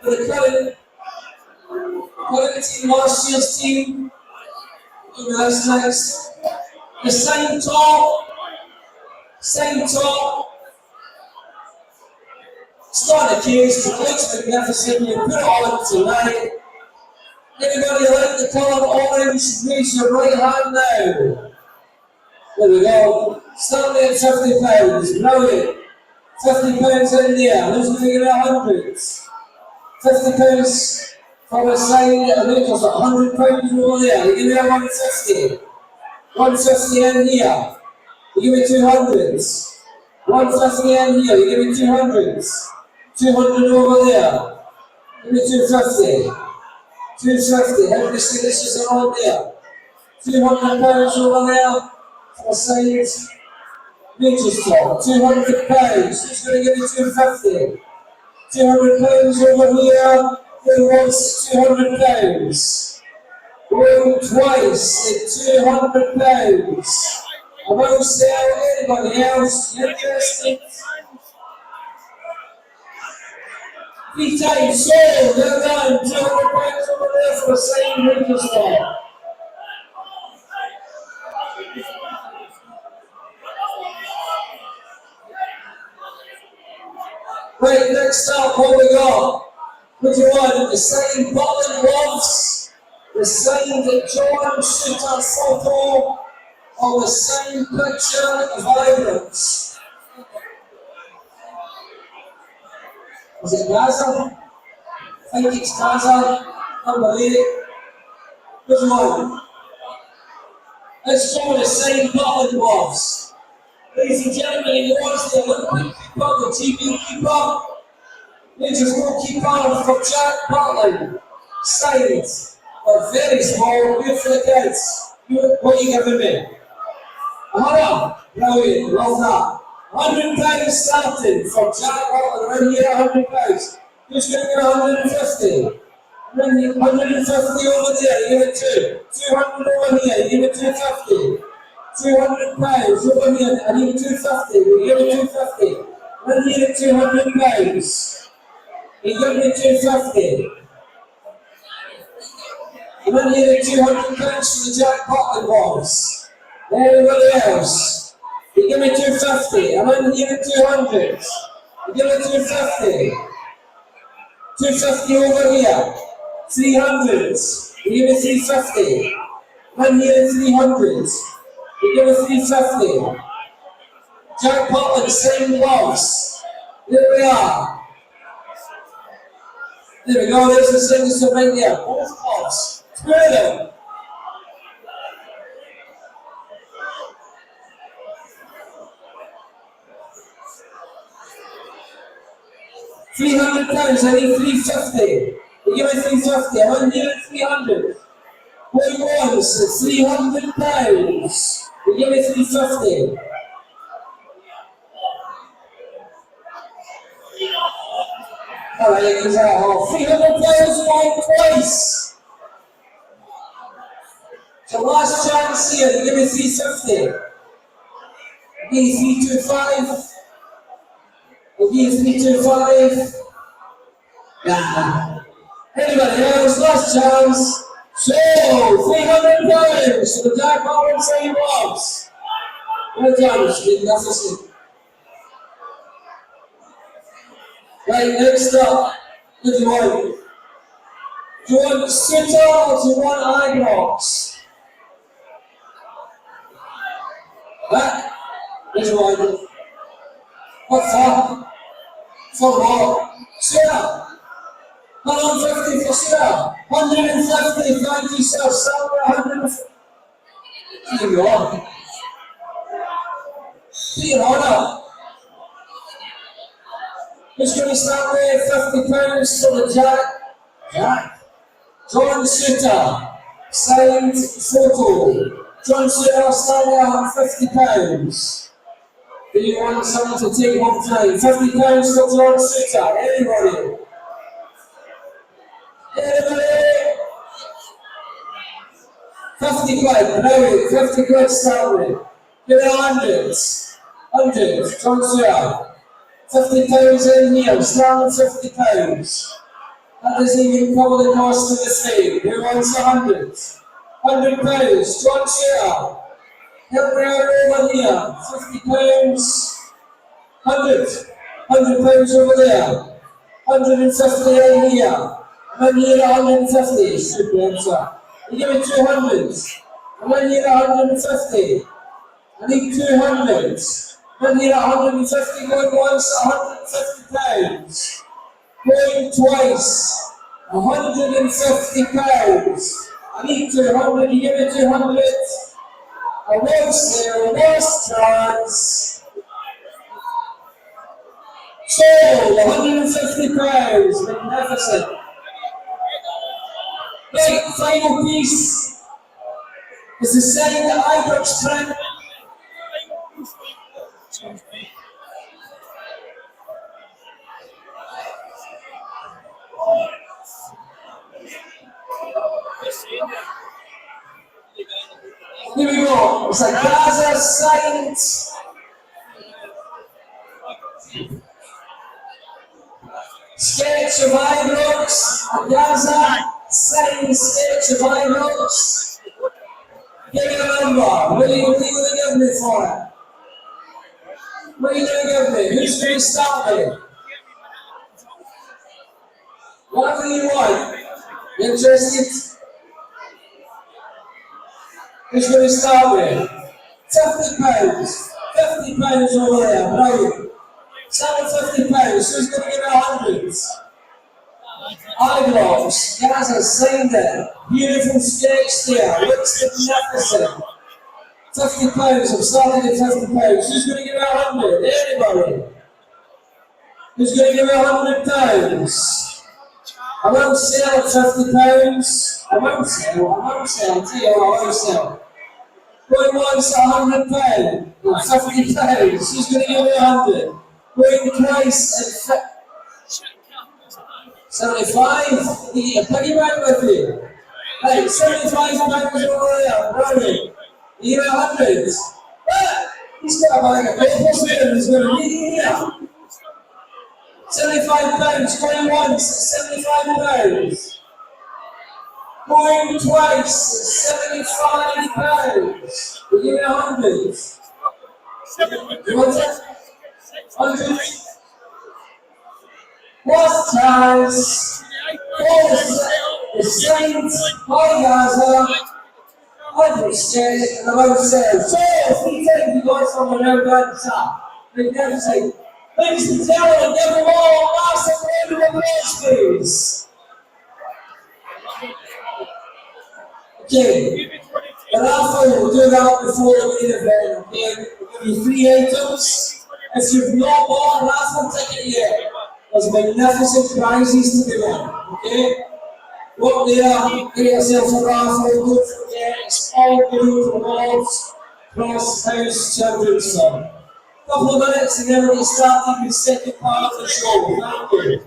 For the current team, last year's team. That's next. The same top. It's not a case, it looks magnificent, you put it on tonight. Anybody like the colour orange, raise your right hand now. There we go. Starting at £50, brilliant. £50 in there, who's going to get 100? £50 from a sign, I think it's £100 over there, you give me a 150. 150 in here, you give me 200s. 150 in here, you give me 200s. 200 over there, give me 250. 250, every signatures are on there. £200 over there, for sides. Rangers top, £200. Who's going to give me 250? £200 over here, who wants £200? Going twice at £200. I won't sell anybody else. You interested? 3 times sold. Well done. £200 over there for the same Rangers top. Right, next up, what we got? What do you want? The signed Button gloves, the signed John Shooter photo, or the signed picture of Vibrance? Is it Gaza? I think it's Gaza. Number 8. Which one? Let's go with the signed Button gloves. Ladies and gentlemen, he wants the Olympic keeper, the TV keeper. Rangers goalkeeper for Jack Butland. Signed, but very small, good for the kids. What are you giving me? 100. Brilliant, love that. £100 starting for Jack Butland. Around here, £100. Who's going to get 150? 150 over there, you give it 2. 200 over here, you give it 250. £200 over here, I need 250, we give it 250. I need it £200. You give me 250. I need it £200 for the Jack Butland boys. Everybody else, you give me 250. I'm going to give it 200. You give it 250. 250 over here. 300. You give me 350. I'm here 300. You give us 350. Jack Butland, same gloves. There we are. There we go, there's the signature right there. Both gloves. 2 of them. £300, I need 350. You give me 350, I'm on here 300. Going once, £300. You give me 350. Alright, is that all? £300 going twice. So last chance here, you give me 350. I give you 325. I give you 325. Nah. Anybody else? Last chance. So, £300 to the Jack Butland same gloves. Well done, Mr. Magnificent. Right, next up, who do you want? Do you want Sutter or do you want Eyebrows? That is right. What for? For what? Sutter! 150 for Sutter! 150, thank you, sir. Somewhere 150. Here you are. Here, hold up. Who's going to start there? £50 for the Jack. Jack. John Sutter. Signed photo. John Sutter starting out £50. Do you want someone to take one time? £50 for John Sutter. Anybody? Anybody? 50 quid. No, 50 quid starting. Give it 100. 100. John Sutter. £50 in here. Starting £50. That doesn't even cover the cost of the thing. Who wants 100? £100. John Sutter. Help me out over here. £50. 100. £100 over there. 150 in here. And here 150. Super answer. You give me 200. And then here 150. I need 200. Then here 150. Going once, £150. Going twice, £150. I need 200, you give me 200. A worse sale, worse chance. Sold, £150. Magnificent. Right, final piece is the signed Ibrox print. Here we go. It's a Gaza signed sketch of Ibrox. A Gaza signed sketch of Ibrox. Give me a number. What are you going to give me for it? What are you going to give me? Who's going to start me? Whatever you want. Interested? Who's going to start with? £50. £50 over there, right? £50. Who's going to give it 100? Eyebrows, Gaza, signed it. Beautiful sketch there, looks magnificent. £50, I'm starting at £50. Who's going to give it 100? Anybody? Who's going to give it £100? I won't sell £50. I won't sell. Tell you what, I won't sell. Going once £100. £50. Who's going to give me 100? Going twice at 75. You get a piggy bank with you. Right, £75 over there. Brilliant. You give me 100. He's got a bag of papers with him. He's going to be here. £75, going once, £75. Going twice, £75. You give me 100. You want it? 100. What chance? The Saints, by Gaza, Ibrox State, and the Bout says, so, 3 times you got someone out at the top. Magnificent. Ladies and gentlemen, give them all a massive round of applause, please. Okay, the Raffle will do that before the main event. Okay, we'll give you 3 items. If you've not bought a Raffle ticket yet, there's magnificent prizes to be won. Okay, go up there, get yourself a Raffle. Don't forget, it's all good rewards. Crosshouse Championship. Couple of minutes and then we'll start taking the second part of the show. Thank you.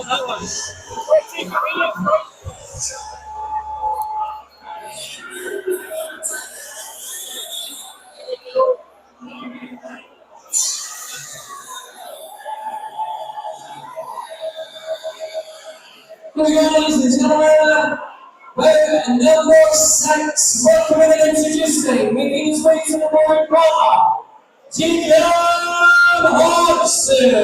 Ladies and gentlemen, with number 6, welcoming and introducing, making his way to the board bar, Drongan Hodgson.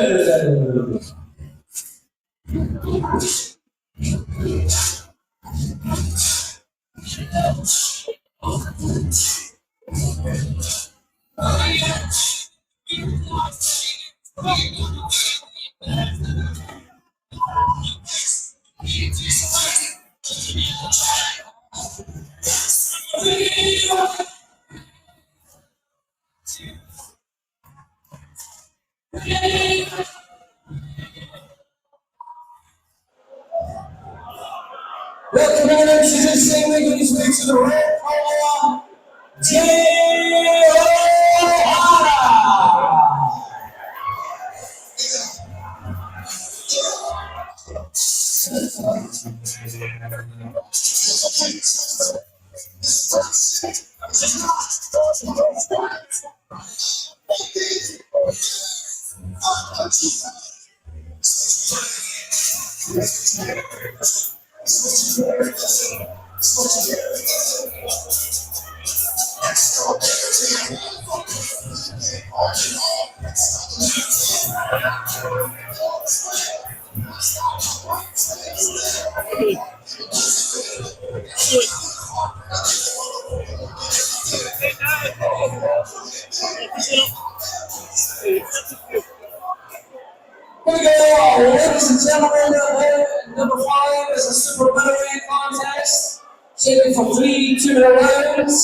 Welcoming and introducing, making his way to the red corner, Here we go, ladies and gentlemen, number 5 is a super middleweight contest, shaping for 3 2-minute rounds.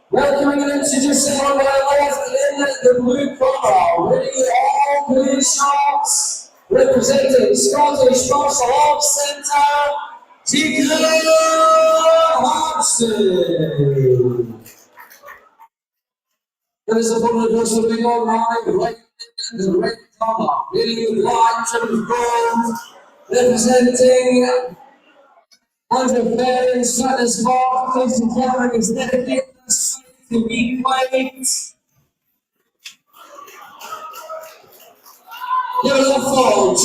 Welcoming and introducing on my left in the blue corner, winning all blue shots, representing Scottish Martial Arts Centre, Drongan Hodgson. There is a opponent also being on right in the red corner, leading the black trim of gold, representing Afterparty The Boolers Pub, is dedicated to weak fights. Give it up for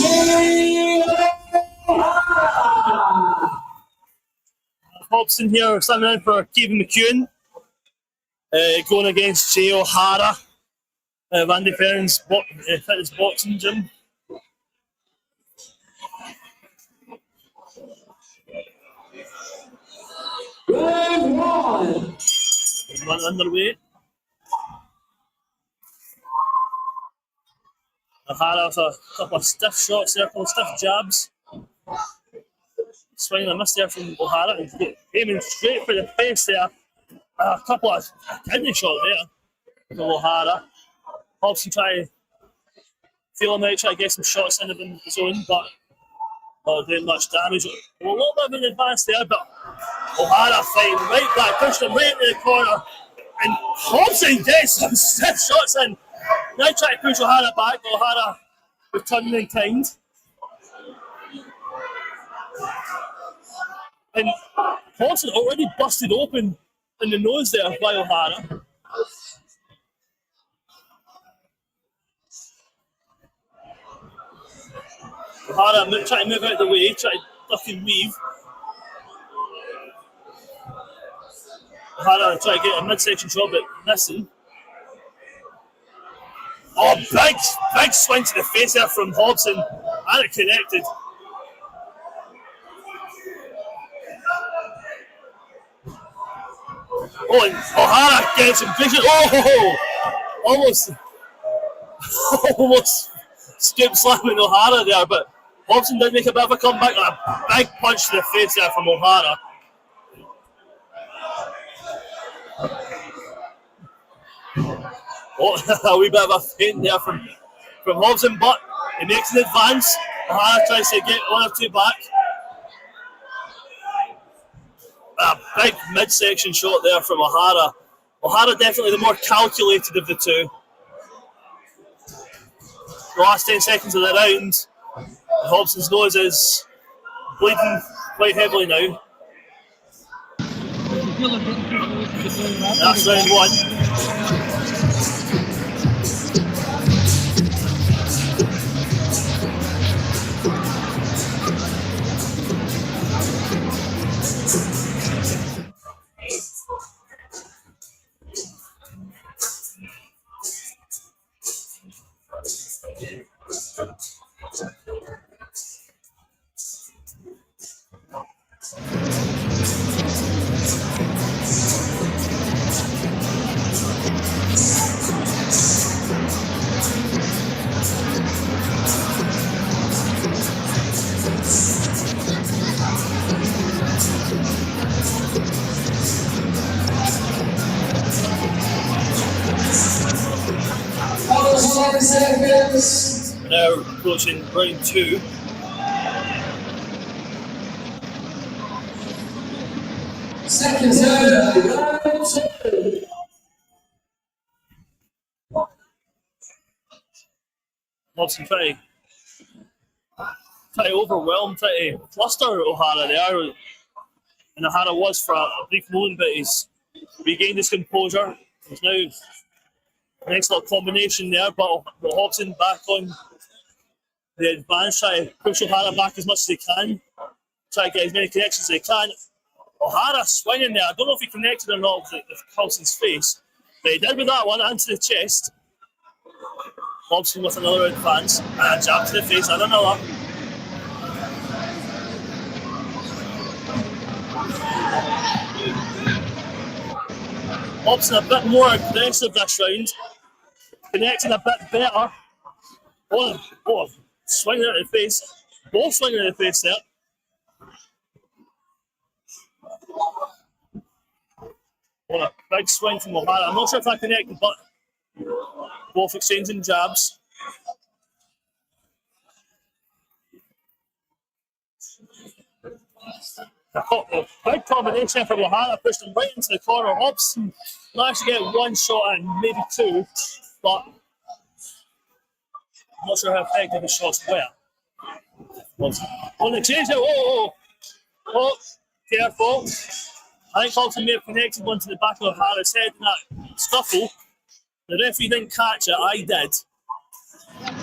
Hobson here, standing in for Kevin McEwen, going against Jay O'Hara, Randy Ferns fitness boxing gym. Round 1. One underway. O'Hara with a couple of stiff shots there, a couple of stiff jabs. Swinging a miss there from O'Hara and aiming straight for the face there. A couple of kidney shots there from O'Hara. Hobson trying to feel him out, try to get some shots in of his own, but not doing much damage. A little bit of an advance there, but O'Hara fighting right back, pushed him right into the corner, and Hobson gets some stiff shots in. Now trying to push O'Hara back, O'Hara returning in kind. And Hobson already busted open in the nose there by O'Hara. O'Hara trying to move out of the way, trying to duck and weave. O'Hara trying to get a midsection shot, but missing. Oh, big swing to the face there from Hobson, and it connected. Oh, and O'Hara gets some vision. Oh, almost scoop slamming O'Hara there, but Hobson did make a bit of a comeback and a big punch to the face there from O'Hara. Oh, a wee bit of a feint there from Hobson, but he makes an advance. O'Hara tries to get one or two back. A big midsection shot there from O'Hara. O'Hara definitely the more calculated of the two. The last 10 seconds of the round, Hobson's nose is bleeding quite heavily now. That's round one. Now approaching round two. Seconds out, round two. Hobson trying to overwhelm, trying to fluster O'Hara there. And O'Hara was for a brief moment, but he's regained his composure. There's now an excellent combination there, but Hobson back on the advance, trying to push O'Hara back as much as he can, try to get as many connections as he can. O'Hara swinging there. I don't know if he connected or not with Carlson's face, but he did with that one, and to the chest. Hobson with another advance, and a jab to the face, and another. Hobson a bit more aggressive this round, connecting a bit better. Oh, swinging at the face. Both swinging at the face there. Oh, a big swing from O'Hara. I'm not sure if I connected, but both exchanging jabs. A big combination from O'Hara, pushed him right into the corner. Hobson managed to get one shot in, maybe two, but I'm not sure how effective the shots were. On the change it, oh, careful. I think Hobson may have connected one to the back of O'Hara's head in that scuffle. The referee didn't catch it, I did.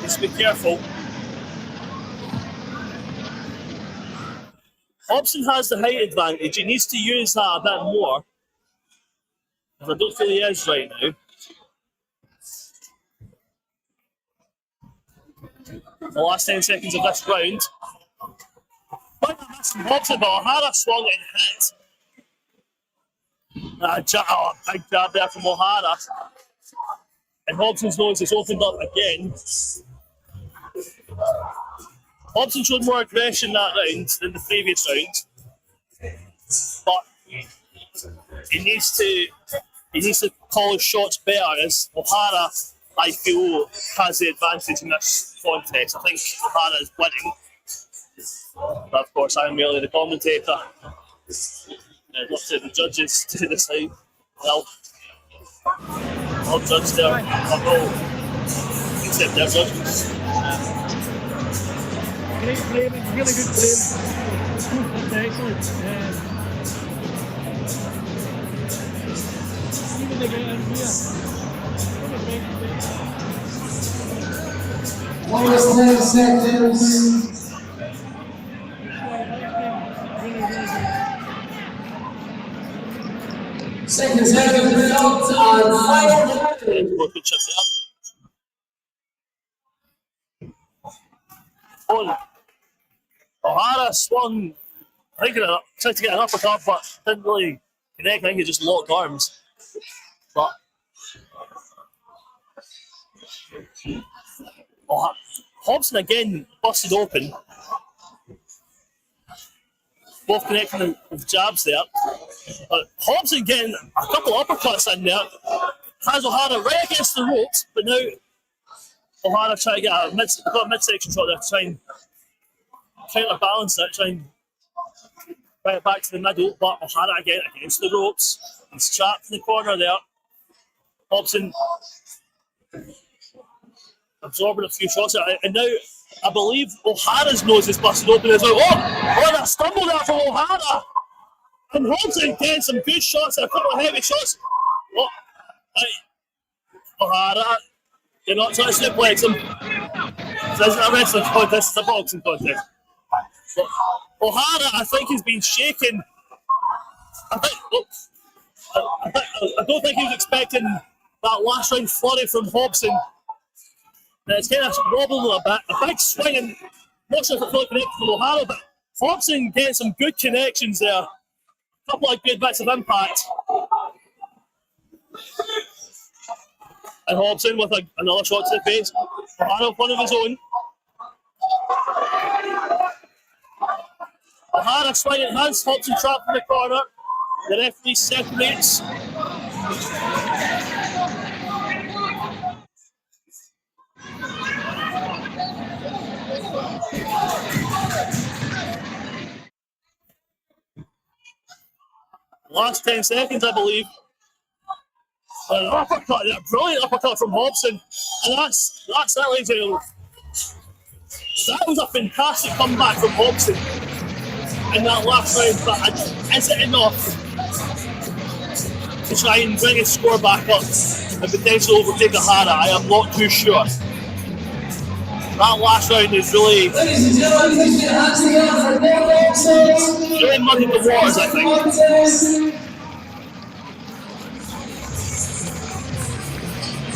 Just be careful. Hobson has the height advantage. He needs to use that a bit more. Because I don't feel he is right now. The last 10 seconds of this round. But Hobson, but O'Hara swung and hit. Big jab there from O'Hara. And Hobson's nose is opened up again. Hobson showed more aggression that round than the previous round. But he needs to call his shots better, as O'Hara, I feel, has the advantage in this contest. I think O'Hara is winning. But of course, I'm merely the commentator. It's up to the judges to decide. Well, I'll judge their, I will accept their judgments. Great play, really good play. That's excellent. Even the guy in here. Last 10 seconds. Seconds out of the round on final. O'Hara swung, I think, tried to get an uppercut, but didn't really connect. I think he just locked arms. But Hobson again busted open. Both connecting with jabs there. But Hobson getting a couple of uppercuts in there. Has O'Hara right against the ropes, but now O'Hara trying to get a midsection shot there to try and counterbalance it, try and bring it back to the middle, but O'Hara again against the ropes. He's trapped in the corner there. Hobson absorbing a few shots. And now I believe O'Hara's nose is busted open as well. Oh, that stumble there from O'Hara. And Hobson getting some good shots, a couple of heavy shots. Oh, O'Hara, you're not trying to suplex him. This isn't a wrestling contest, it's a boxing contest. But O'Hara, I think, has been shaken. I don't think he was expecting that last round flurry from Hobson. It's kind of wobbling a bit. A big swing, and not sure if it's not connected from O'Hara, but Hobson getting some good connections there. A couple of good bits of impact. And Hobson with another shot to the face. O'Hara with one of his own. O'Hara swinging hands, Hobson trapped in the corner. The referee separates. Last 10 seconds, I believe. An uppercut there, brilliant uppercut from Hobson. And that's that, ladies and gentlemen. That was a fantastic comeback from Hobson in that last round, but is it enough to try and bring his score back up and potentially overtake O'Hara? I am not too sure. That last round is really muddied the waters, I think.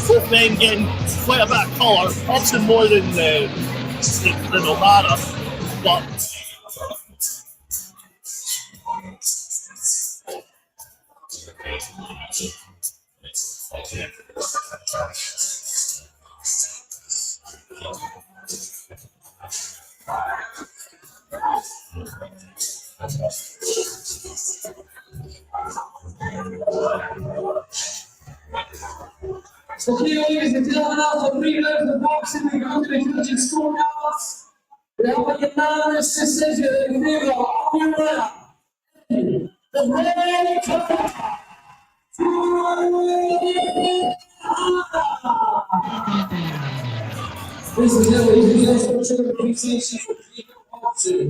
Both men getting quite a bit of colour, Hobson more than O'Hara, but okay, ladies and gentlemen, after 3 rounds of boxing, we go to the judges' scorecards. We have a unanimous decision in favor of your winner, the red corner. Ladies and gentlemen, you guys will show the appreciation for Jacob Hobson.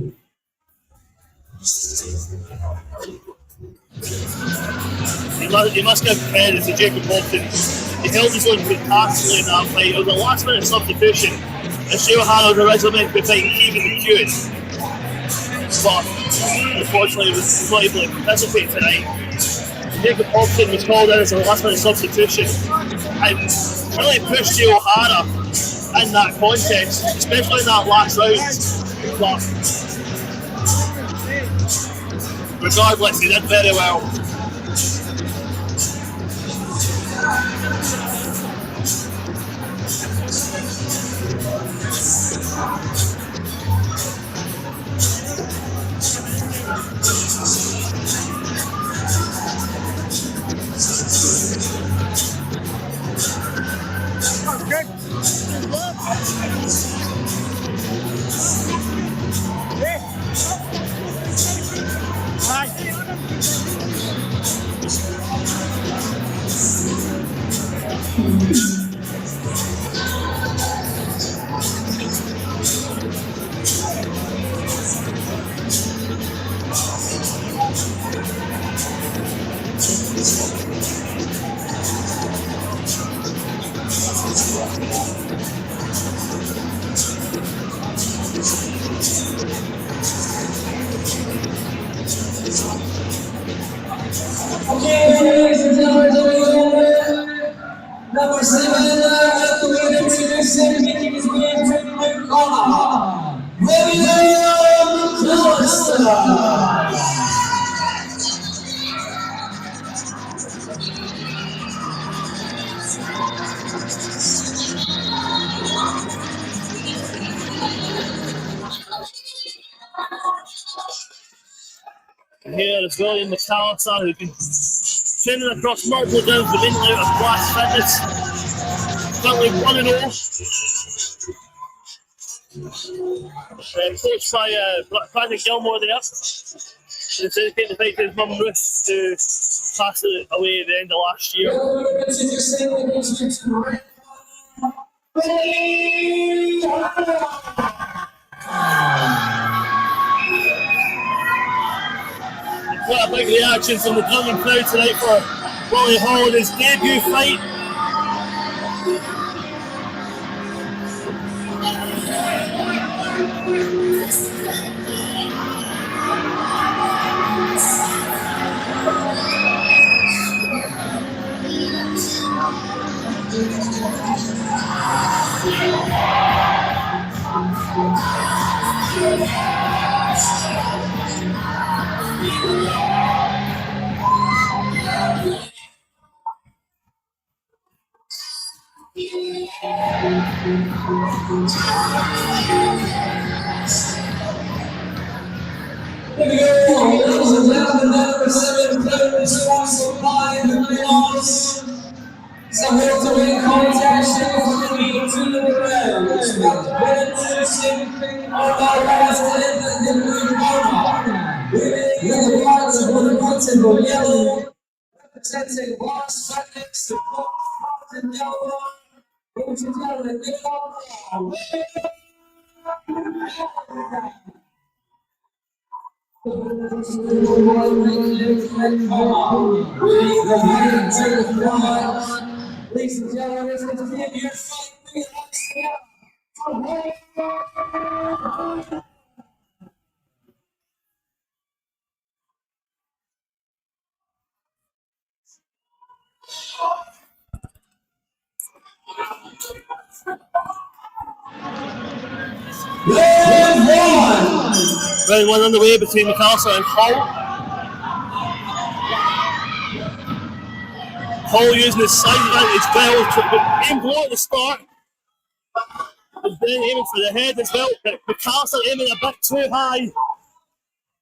You must give credit to Jacob Hobson. He held his own fantastically in that fight. It was a last minute substitution. And Shea O'Hara was originally meant to be fighting Keegan McEwen. But unfortunately, he was not able to participate tonight. Jacob Hobson was called in as a last minute substitution and really pushed Shea O'Hara in that contest, especially in that last round. But regardless, he did very well. Number 7, at the weight of Intermission, making his way into the red corner, William Johnson. Here is William McAllister, who's been training across multiple gyms with in and out of Class Fitness. Currently 1-0. Coached by Brandon Gilmore there. He's dedicated the fight to his mum Ruth, who passed it away at the end of last year. Quite a big reaction from the Drongan crowd tonight for Willie Hall in his debut fight. Here we go, ladies and gentlemen, number 7, players sponsored by the Boolers. It's a welterweight contest from the to the ground. It's about to win Intermission on our last end of the blue corner. Winning in the whites and the whites and the yellow. Representing Las Vegas, the Crosshouse and yellow. Ladies and gentlemen, give it up. Ladies and gentlemen, this is the debut fight. Round one underway between McAllister and Hall. Hall using his side advantage well, aimed low at the start. And then aiming for the head as well, but McAllister aiming a bit too high.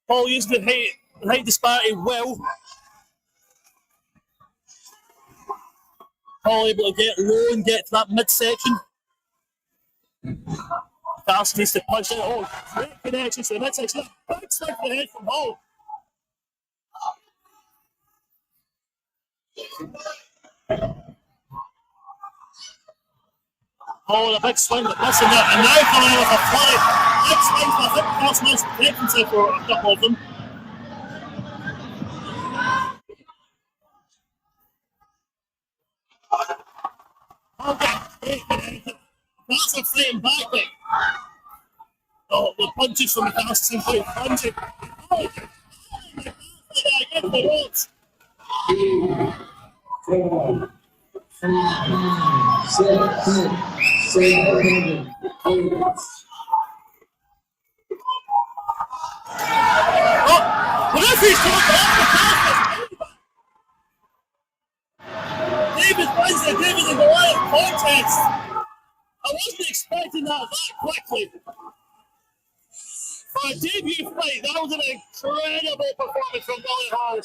Hall using the height disparity well. Hall able to get low and get to that midsection. McAllister needs to punch it. Oh, great connection to the midsection. Big stick to the head from Hall. Hall with a big swing, but missing it. And now coming in with a fly. Big swing, but I think McAllister managed to protect himself for a couple of them. McAllister fighting back, but oh, the punches from McAllister seem quite punching. Oh, against the ropes. Oh, the referee's talking off McAllister. David wins the David and Goliath contest. I wasn't expecting that quickly. For a debut fight, that was an incredible performance from Willie Hall.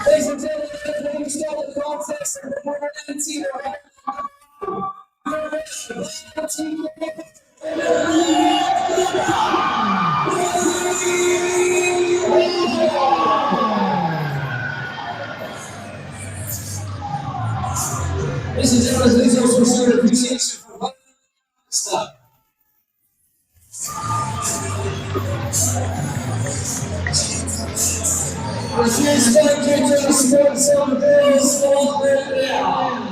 Ladies and gentlemen, we start the contest and the winner Ladies and gentlemen, please also show appreciation for what stop. Refuse thank you to the sports on the Boolers Pub.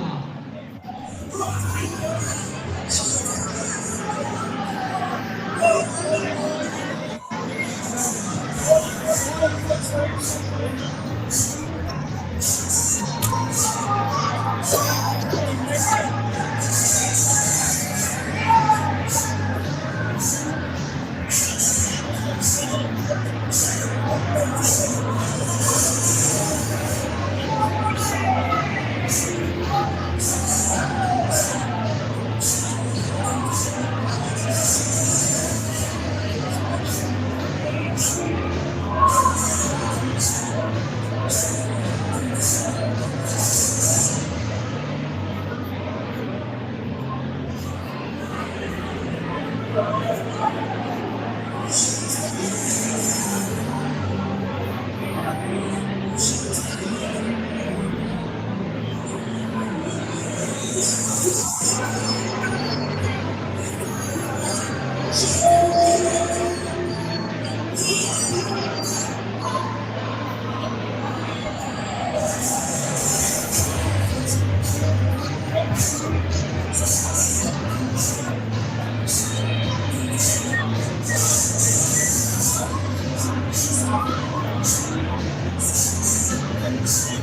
Making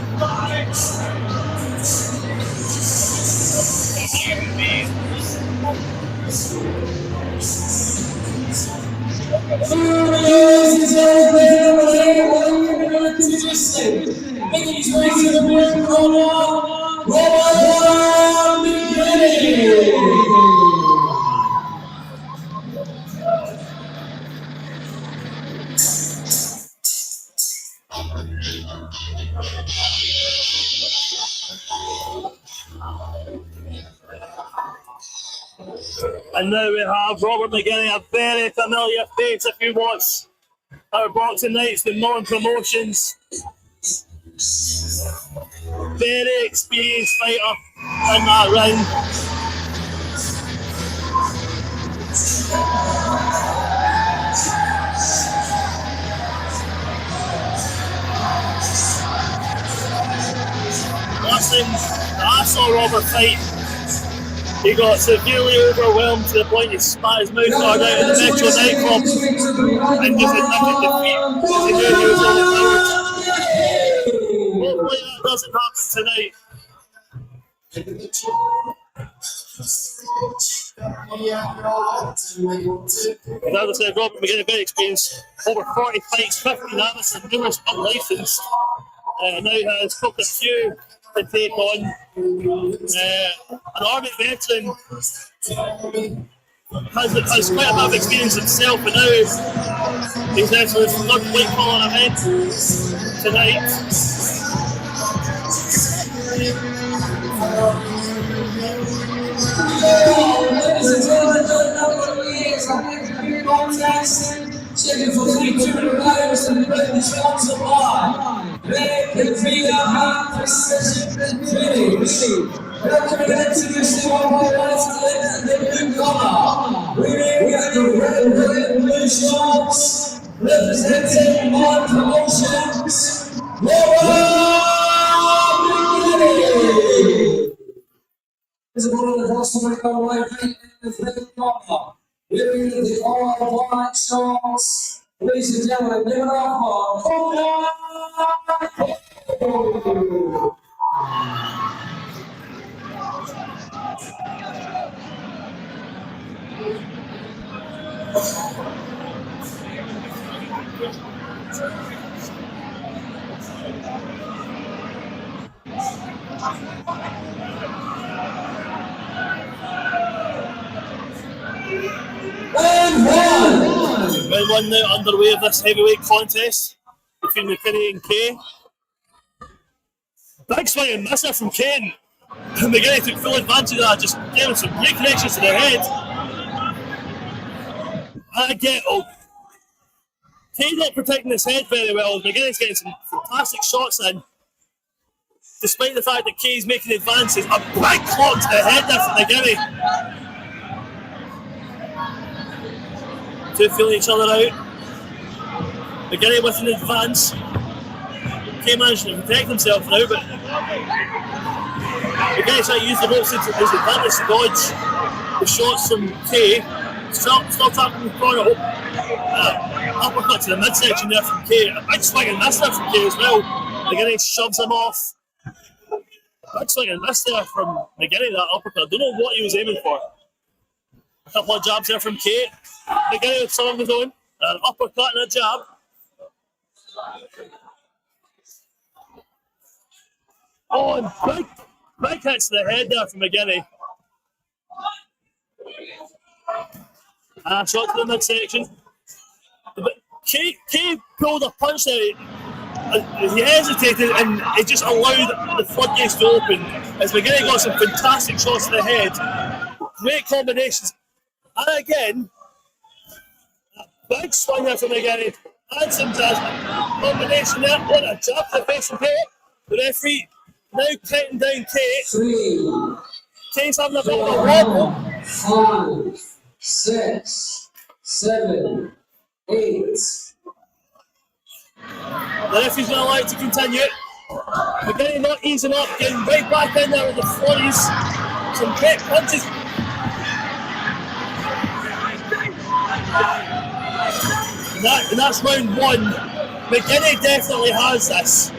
his way to the blue corner, Robert McKinney. And now we have Robert McGinney, a very familiar face if you watch our boxing nights with Mullen Promotions. Very experienced fighter in that ring. Last time I saw Robert fight, he got severely overwhelmed to the point he spat his mouth guard out in the Metro nightclub and just admitted defeat because he knew he was overpowered. Hopefully that doesn't happen tonight. As I said, Robert McGinney, very experienced, over 40 fights, 50 amateurs, and numerous unlicensed. Now has booked a few to take on. An Army veteran has quite a bit of experience himself, but now he's there for his third weight calling event tonight. Checking for 3-2 riders and the sponsored by High Precision Training. Welcome to the show of the blue collar. We got the red and blue shorts representing my promotions. This is one of the first one on my right in the red collar. Wearing the all white shorts. Ladies and gentlemen, give it up for Round one now underway of this heavyweight contest between McKinney and Kay. Big swing and misser from Kane. McKinney took full advantage of that, just gave him some great connections to the head. And again, Kay's not protecting his head very well. McKinney's getting some fantastic shots in. Despite the fact that Kay's making advances, a big clock to the head there from McKinney. Two feeling each other out. McKinney with an advance. Kay managed to protect himself now, but McKinney trying to use the ropes as his advantage to dodge the shots from Kay. Still tapping the corner. Uppercut to the midsection there from Kay. A big swing and miss there from Kay as well. McKinney shoves him off. Big swing and miss there from McKinney, that uppercut. I don't know what he was aiming for. A couple of jabs there from Kay. McKinney with some of his own. An uppercut and a jab. Oh, and big hits to the head there from McKinney. Shot to the midsection. But Kay pulled a punch there. He hesitated and it just allowed the floodgates to open as McKinney got some fantastic shots to the head. Great combinations. And again, a big swing there from McKinney. And some combination there. What a jab to the face from Kay. The referee now counting down Kay. 3, Kay's having a bit of a wobble. 5, 6, 7, 8. The referee's going to allow it to continue. McKinney not easing up, getting right back in there with the flurries. Some great punches. And that's round one. McKinney definitely has this.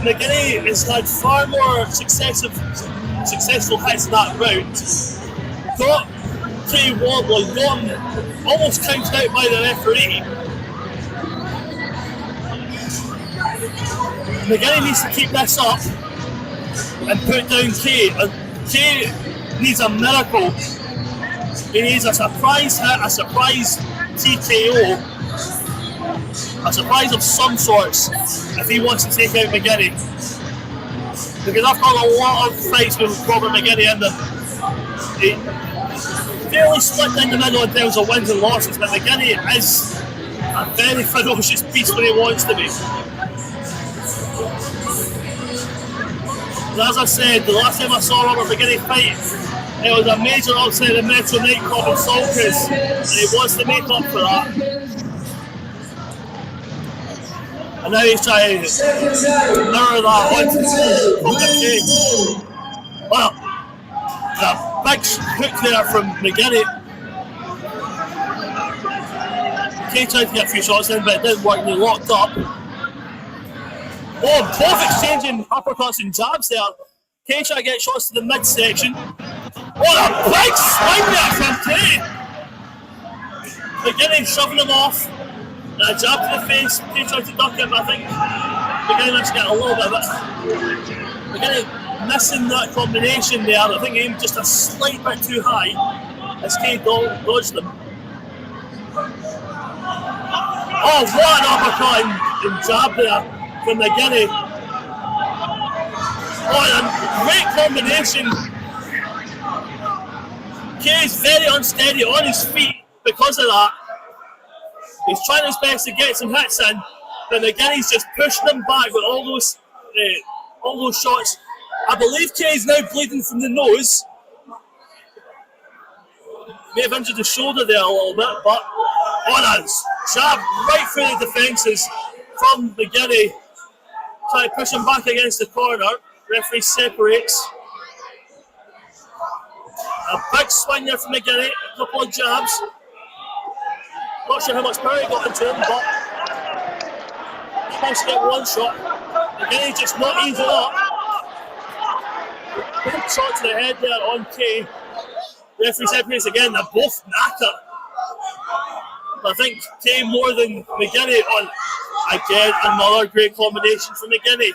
McGinney has had far more successful hits in that round. Got Kay wobbling, got him almost counted out by the referee. McGinney needs to keep this up and put down Kay. Kay needs a miracle. He needs a surprise hit, a surprise TKO, a surprise of some sorts if he wants to take out McGinney. Because I've got a lot of fights with Robert McGinney in them. He fairly split in the middle in terms of wins and losses, but McGinney is a very ferocious beast when he wants to be. But as I said, the last time I saw Robert McGinney fight, it was a major upset in Metro nightclub in Salters, and he wants to make up for that. And now he's trying to mirror that onto Kay. Well, a big hook there from McGinney. Kay tried to get a few shots in, but it didn't work, and he locked up. Oh, both exchanging uppercuts and jabs there. Kay trying to get shots to the midsection. What a big swing there from Kay! McGinney shoving him off. And a jab to the face. Kay tried to duck it, but I think McGinney managed to get a little bit of it. McGinney missing that combination there. I think he aimed just a slight bit too high as Kay dodged them. Oh, what an uppercut and jab there from McGinney. Oh, a great combination. Kay's very unsteady on his feet because of that. He's trying his best to get some hits in, but McGinney's just pushing him back with all those shots. I believe Kay's now bleeding from the nose. May have injured the shoulder there a little bit, but on us. Jab right through the defences from McGinney. Try to push him back against the corner. Referee separates. A big swing there from McGinney. A couple of jabs. Not sure how much power he got into him, but he managed to get one shot. McGinney just not easing up. Big shot to the head there on Kay. Referee separates again. They're both knackered. I think Kay more than McGinney on. Again, another great combination from McGinney.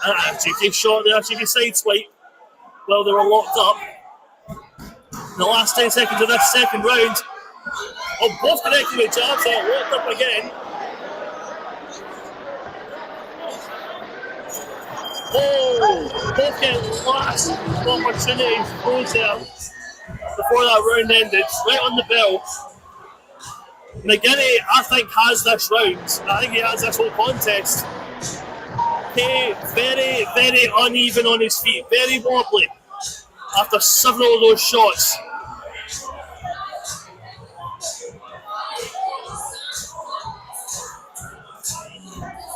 And a cheeky shot there, a cheeky side swipe while they were locked up. In the last 10 seconds of this second round, both connecting with jabs, they're locked up again. Oh, both getting last opportunities to close there before that round ended, right on the bell. McGinney, I think, has this round. I think he has this whole contest. Kay, very, very uneven on his feet, very wobbly after several of those shots.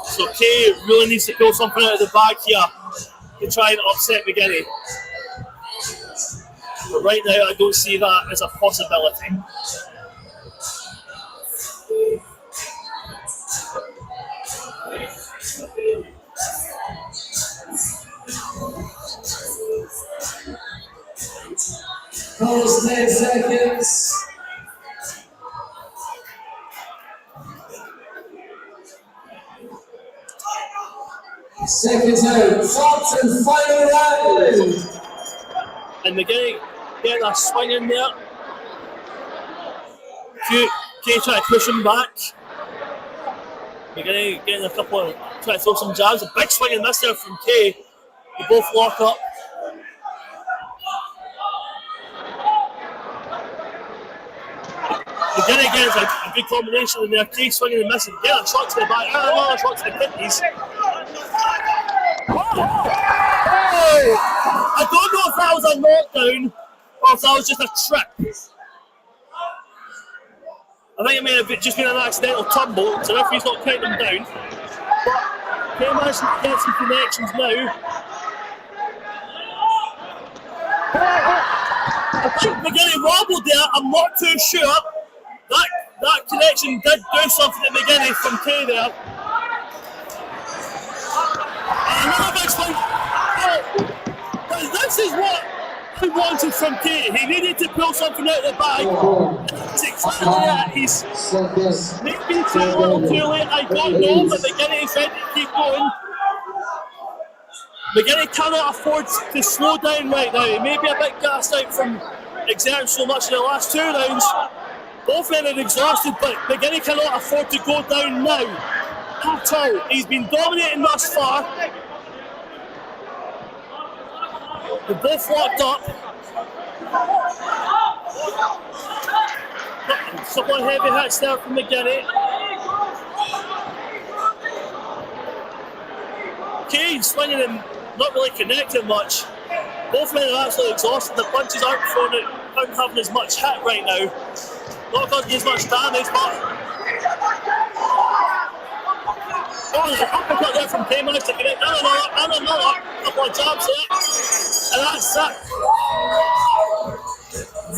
So Kay really needs to pull something out of the bag here to try and upset McGinney. But right now, I don't see that as a possibility. Close 10 seconds. Seconds out. Fourth and final round. And McGinney getting a swing in there. Kay trying to push him back. McGinney getting a couple of, trying to throw some jabs. A big swing and miss there from Kay. They both lock up. McGinney gets a good combination in there. Kay swinging and missing. Get a shot to the back. Another shot to the kidneys. Oh! I don't know if that was a knockdown or if that was just a trip. I think it may have just been an accidental tumble, so the referee's not counting him down. But Kay managed to get some connections now. I think McGinney wobbled there, I'm not too sure. That connection did do something to McGinney from Kay there. Another big swing. Oh, this is what I wanted from Kate. He needed to pull something out of the bag. That's exactly it. He's maybe too little too late. I don't know, but McGinnity said to keep going. McGinnity cannot afford to slow down right now. He may be a bit gassed out from exerting so much in the last 2 rounds. Both men are exhausted, but McGinnity cannot afford to go down now at all. He's been dominating thus far. They're both locked up. Couple of heavy hits there from McGinnity. Kane swinging and not really connecting much. Both men are absolutely exhausted. The punches aren't having as much hit right now. Not causing as much damage, but there's an uppercut there from Kane, managed to connect and another couple of jabs there. And that's it.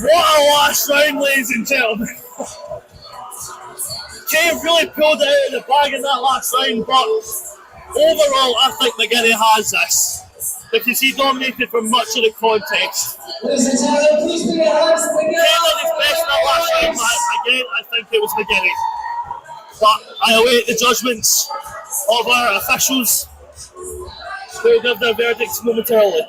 What a last round, ladies and gentlemen. Kane really pulled it out of the bag in that last round, but overall, I think McGinnity has this because he dominated for much of the contest. Ladies and gentlemen, please put your hands together. Kane did his best in that last round, but again, I think it was McGinnity. But I await the judgments of our officials who will give their verdicts momentarily.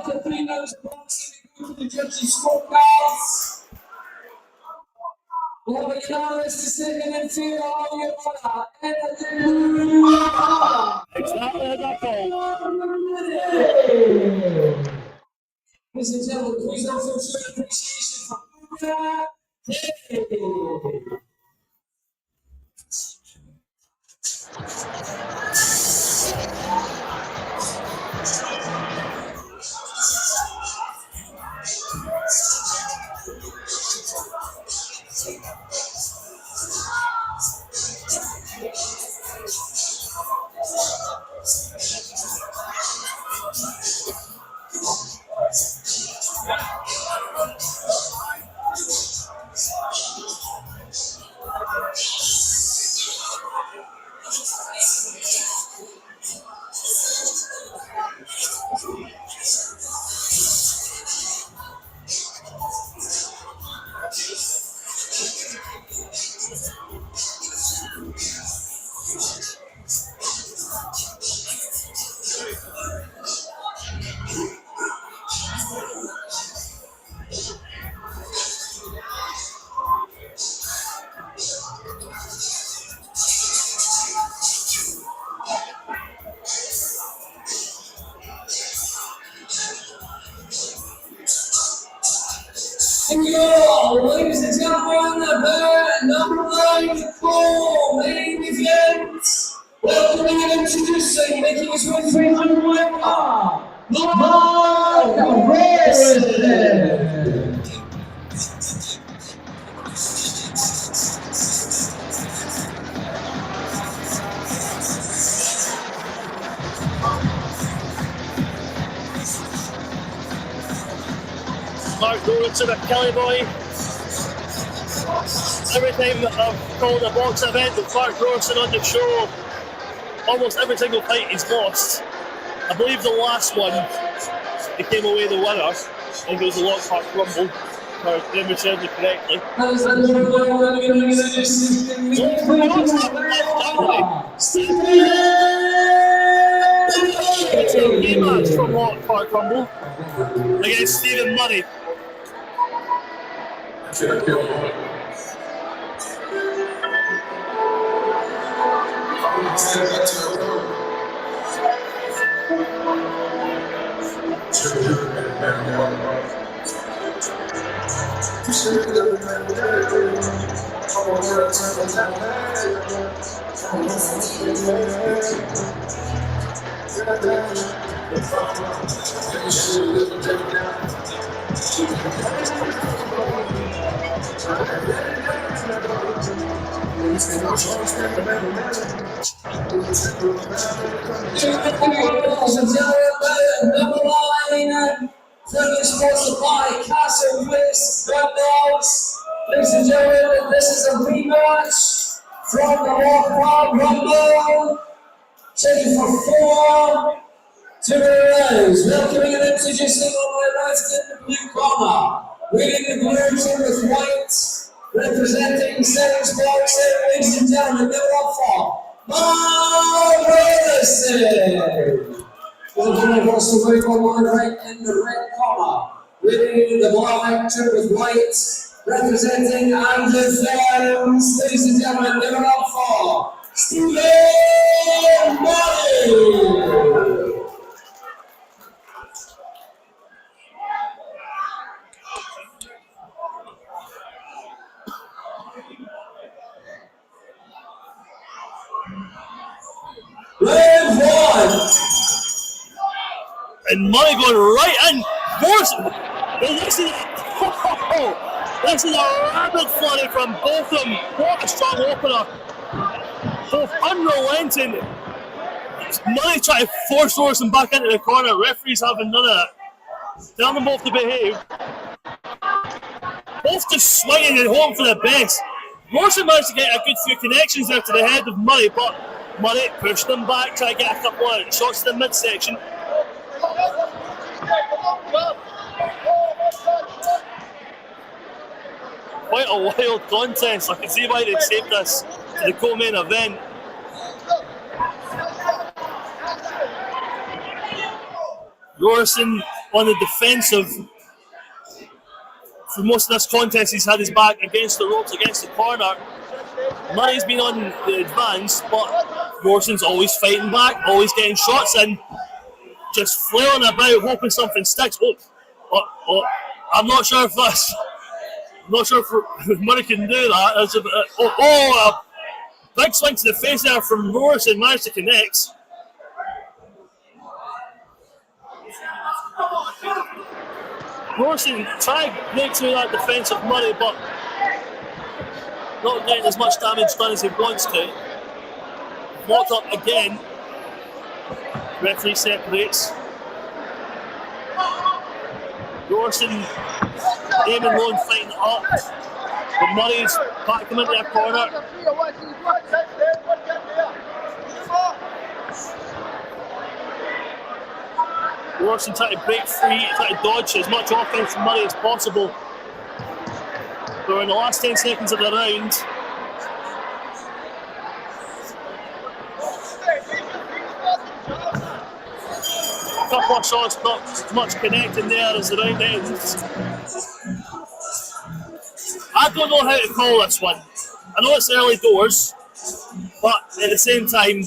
After 3 rounds of boxing, we go to the judges' scorecards. We have a unanimous decision in favor of your honor. Exactly as I called. Ladies and gentlemen, please also show your appreciation for Drongan. Ladies and gentlemen, the number 9 full main event. Welcoming and introducing, making his way through the winner, Mark Raffle. Mark Drongan, the Kelly boy. Every time I've called a box event with Mark Drongan on the show, almost every single fight he's lost. I believe the last one, he came away the winner. I think it was the Lockhart Rumble, if I remember certainly correctly. It's a rematch from Lockhart Rumble against Stephen Murray. Number 9, currently sponsored by Castle Place Gundogs. Ladies and gentlemen, this is a rematch from the Walk Rumble. Checking for 4 to the rounds. Welcoming and introducing on my left in the blue corner. Leading the blue team with white, representing Sevens Boxing. Ladies and gentlemen, give it up for Bout. Welcoming across the way from my right in the red corner. Leading the black team with white, representing Underfans. Ladies and gentlemen, give it up for Stephen Marty. Round 1. And money going right in. Morrison. And this is a rapid flurry from both of them. What a strong opener. Both unrelenting. Money trying to force Morrison back into the corner. Referees having none of that. Telling them both to behave. Both just swinging and hoping for the best. Morrison managed to get a good few connections there to the head of Murray, but Murray pushed them back, tried to get a couple of shots to the midsection. Quite a wild contest. I can see why they saved this to the co-main event. Morrison on the defensive. For most of this contest, he's had his back against the ropes, against the corner. Murray's been on the advance, but Morrison's always fighting back, always getting shots in, just flailing about, hoping something sticks. I'm not sure if that's. I'm not sure if Murray can do that. That's a big swing to the face there from Morrison, managed to connect. Morrison tried to break through that defensive Murray, but not getting as much damage done as he wants to. Locked up again. Referee separates. Morrison aiming low and fighting up. But Murray's back him into their corner. Morrison trying to break free, trying to dodge as much offense from Murray as possible. We're in the last 10 seconds of the round. A couple of shots, not as much connecting there as the round ends. I don't know how to call this one. I know it's early doors, but at the same time,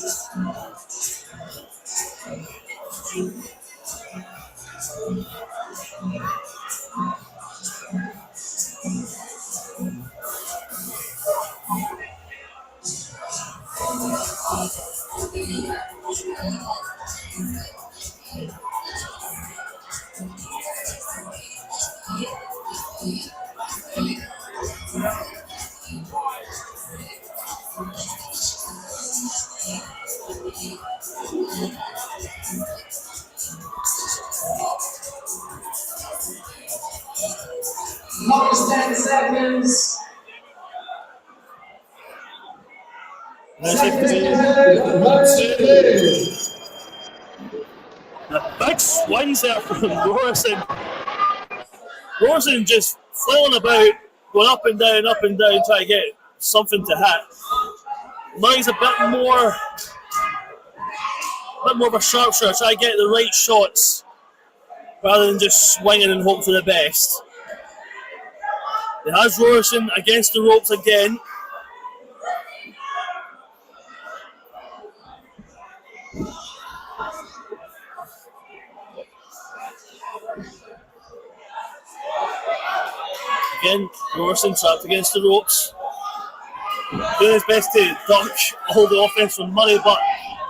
Longest 10 seconds. The big swings there from Morrison. Morrison just flailing about, going up and down, trying to get something to hit. Murray's a bit more of a sharp shot, trying to get the right shots rather than just swinging and hope for the best. It has Morrison against the ropes again. Again, Morrison trapped against the ropes. Doing his best to duck all the offense from Murray, but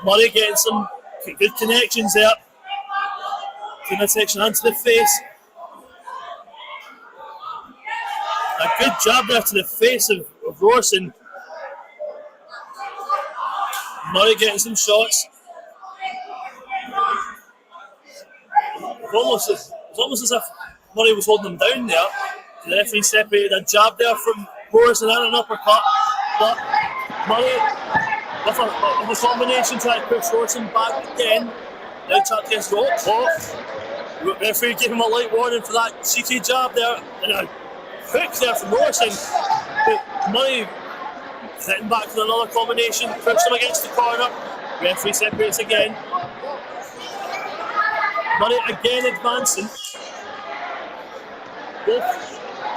Murray getting some good connections there. To the section and to the face. A good jab there to the face of Morrison. Murray getting some shots. It's almost as if Murray was holding him down there. The referee separated a jab there from Morrison and an uppercut. But Murray, with a combination, trying to push Morrison back again. Now trying to get his rope. The referee gave him a light warning for that cheeky jab there. And a hook there from Morrison. But Murray hitting back with another combination, pushed him against the corner. Referee separates again. Murray again advancing. Both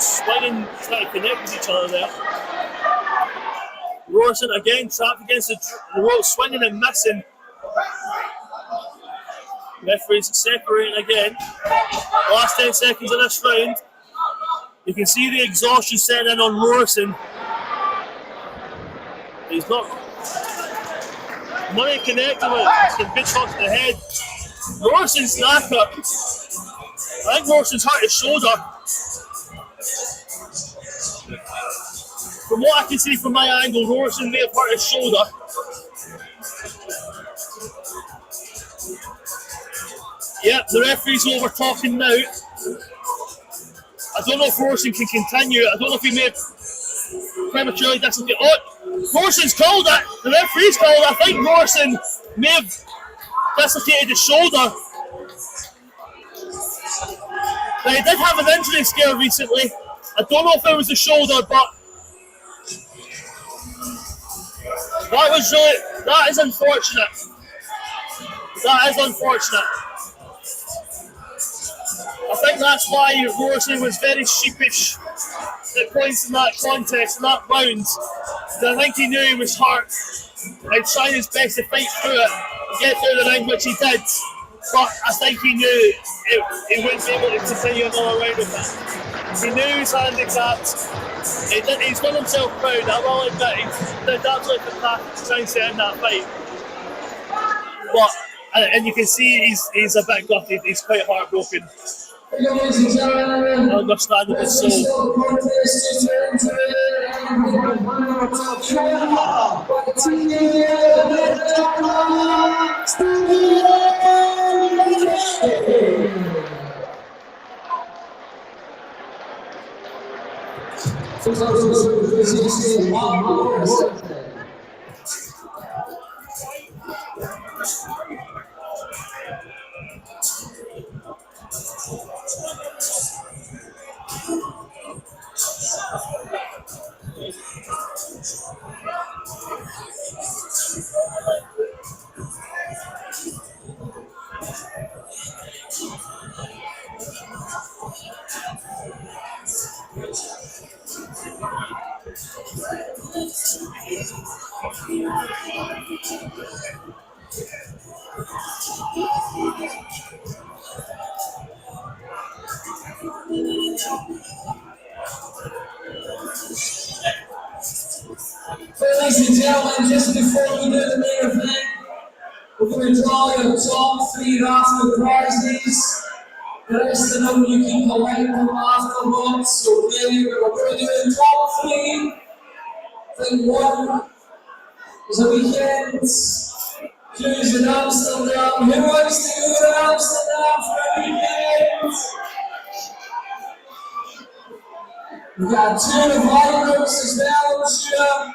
swinging, trying to connect with each other there. Morrison again trapped against the rope, swinging and missing. Referees separating again. Last 10 seconds of this round. You can see the exhaustion setting in on Morrison. He's not. Murray connected with some good shots to the head. Morrison's knackered. I think Morrison's hurt his shoulder. From what I can see from my angle, Morrison may have hurt his shoulder. Yep, the referee's over talking now. I don't know if Morrison can continue. I don't know if he may have prematurely dislocated. Oh, Morrison's called it. The referee's called it. I think Morrison may have dislocated his shoulder. Now, he did have an injury scare recently. I don't know if it was the shoulder, but that is unfortunate. That is unfortunate. I think that's why Morrison was very sheepish at points in that contest, in that round. I think he knew he was hurt and tried his best to fight through it, get through the ring, which he did. But I think he knew he wouldn't be able to continue another round of it. He knew he was handicapped. He's done himself proud, I will admit. He did absolutely fantastic to try and set in that fight. But, and you can see he's a bit gutted, he's quite heartbroken. Understandable so. Ladies and gentlemen, just before we do the main event, we're going to draw your top 3 Raffle prizes. The rest of them you can collect them afterwards. So clearly we're going to do the top 3. Thing 1 is a weekend cruise in Amsterdam. Who wants to go to Amsterdam for a weekend? We've got 2 lineups as well, I'm sure.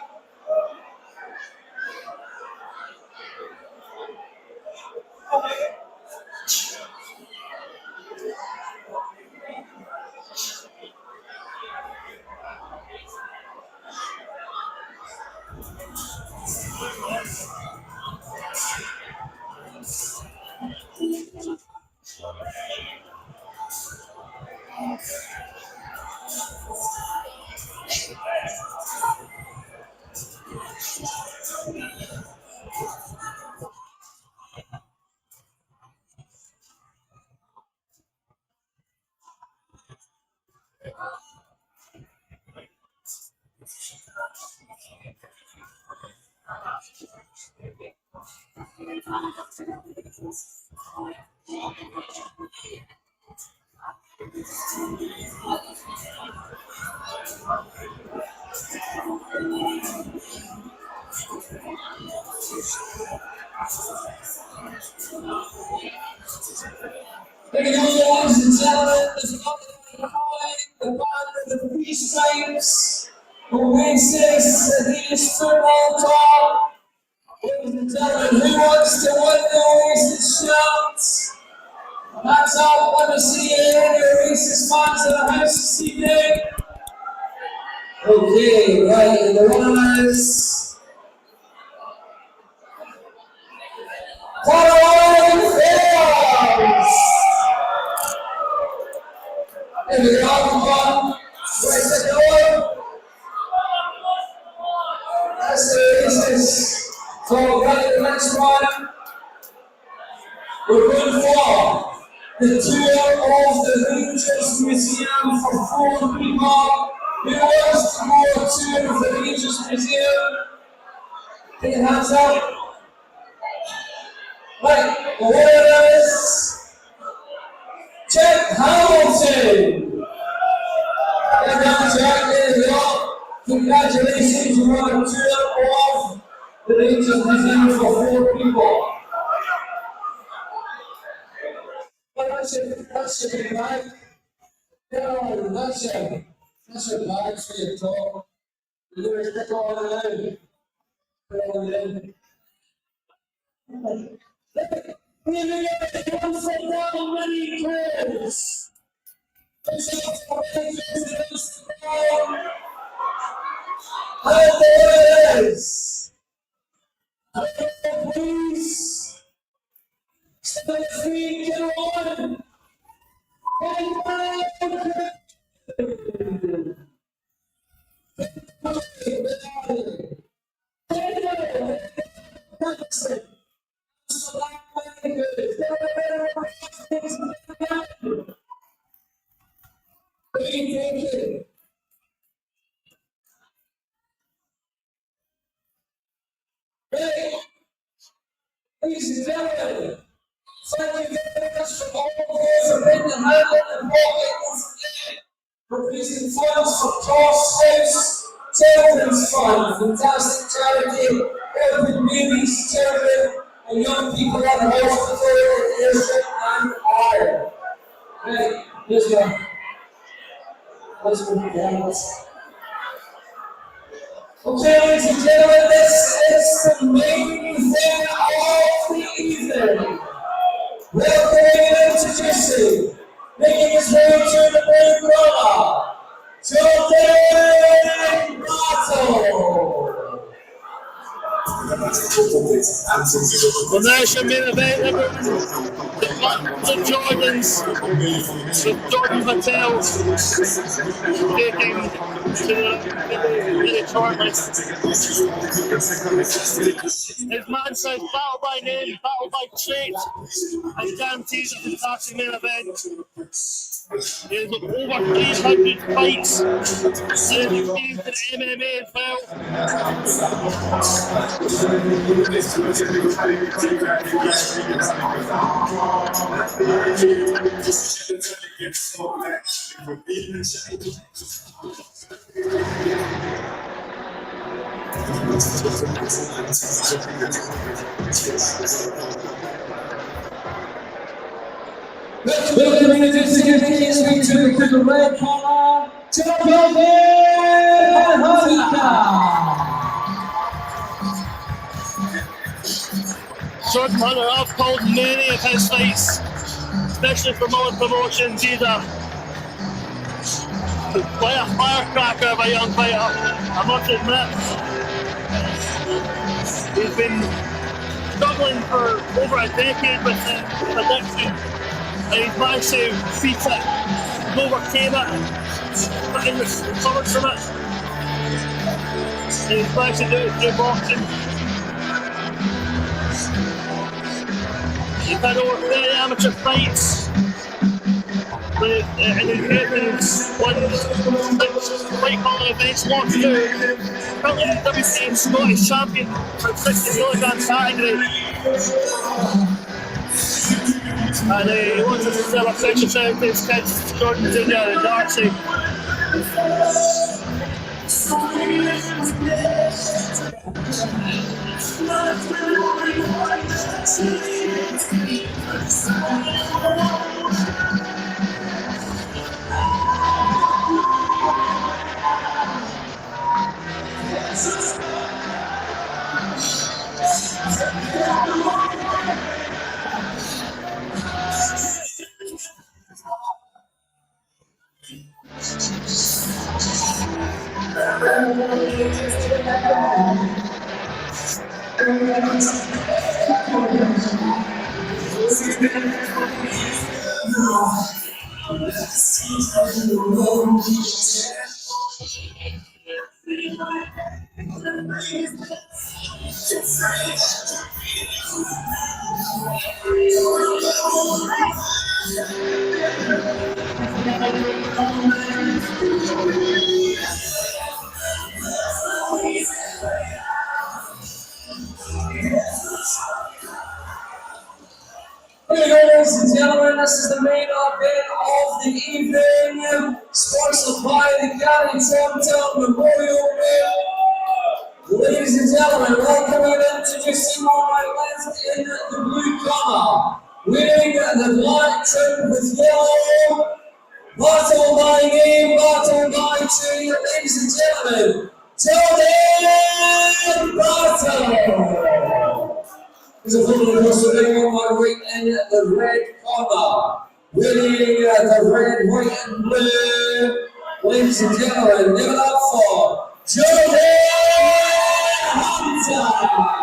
ladies and gentlemen, the band of the Three Stripes who makes this Adidas football talk. Ladies and gentlemen, who wants to win the Oasis shout? That's all. Let me see any Oasis fans in the house this evening. Okay, right, and the winners. Caroline Fails! There we go, fun. Right at the door. That's the Oasis. So, right, the next one. We're going for the tour of the Rangers Museum for 4 people. Who wants to go tour of the Rangers Museum? Put your hands up. Right, the winner is Jack Hamilton. Well done, Jack. There you go. Congratulations, you won a tour of the Rangers Museum for 4 people. That's your bag. No, that's your bag for your top. You're going to stick all it out. Put it all in. Giving everyone from down many players. This is for Rangers how it is. Please. Step 3, get on. Ladies and gentlemen, thank you very much for all those who made the handle and walking for raising funds for Crosshouse Children's Fund, fantastic charity, helping babies, children, and young people at the hospital in Ayrshire and Ireland. Right, here's your. Let's move down. Okay, ladies and gentlemen, this is the main thing of the evening. Welcoming and introducing, making his way to the main drama, Showdown Battle. The nation main event, the Buttons of Jordans, with Jordan Patel taking to the shortlist. His man says battle by name, battle by trait, and guarantees a fantastic main event. He has over 300 fights, and he's gained to the MMA as well. Welcome to the red corner, Drongan Jordan Hunter, I've called many of his fights, especially for modern promotions. He's quite a firecracker of a young fighter, I must admit. He's been struggling for over a decade with addiction, and he's managed to beat it, overcame it, and recovered from it. And he's managed to do it through boxing. He's had over 30 amateur fights, and he's won 6 fight calling events, lost 2. Currently the WCM Scottish champion for 60 kilograms category. And he wants us to sell a special shout out to his kids, Jordan Jr. and Darcy. Here we go, ladies and gentlemen, this is the main event of the evening, sponsored by the County Toronto Memorial Ring. Ladies and gentlemen, welcome and introducing on my left in the blue corner, winning the black trim with yellow, battle by game, battle by two, ladies and gentlemen, Jordan Battle. He's a football across the ring on my right in the red corner, winning the red, white and blue. Ladies and gentlemen, give it up for Jordan Hunter.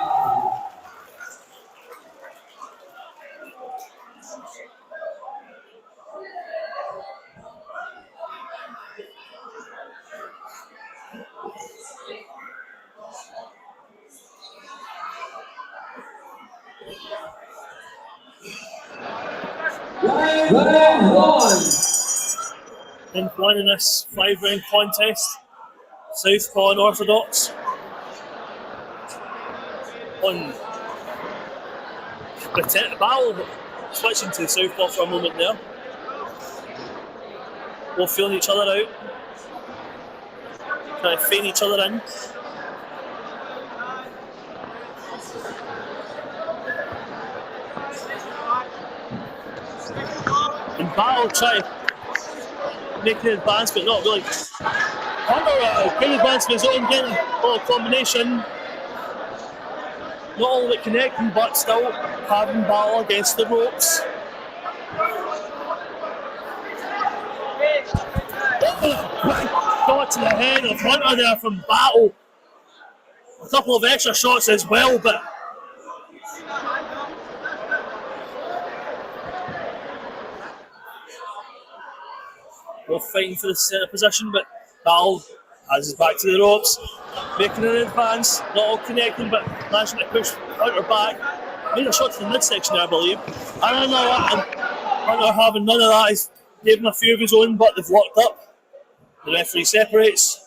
Round one. In one in this 5-round contest, Southpaw and Orthodox. On the battle, switching to Southpaw for a moment there. Both feeling each other out, trying to feign each other in. And Battle try to make an advance, but not really. Hunter, good advance of his own, getting a little combination. Not all of it connecting, but still having Battle against the ropes. Got to the head of Hunter there from Battle. A couple of extra shots as well, but both fighting for the centre position, but Battle has his back to the ropes, making an advance, not all connecting, but managing to push Hunter back. Made a shot to the midsection there, I believe. I don't know what, and Hunter having none of that. He's gave him a few of his own, but they've locked up. The referee separates.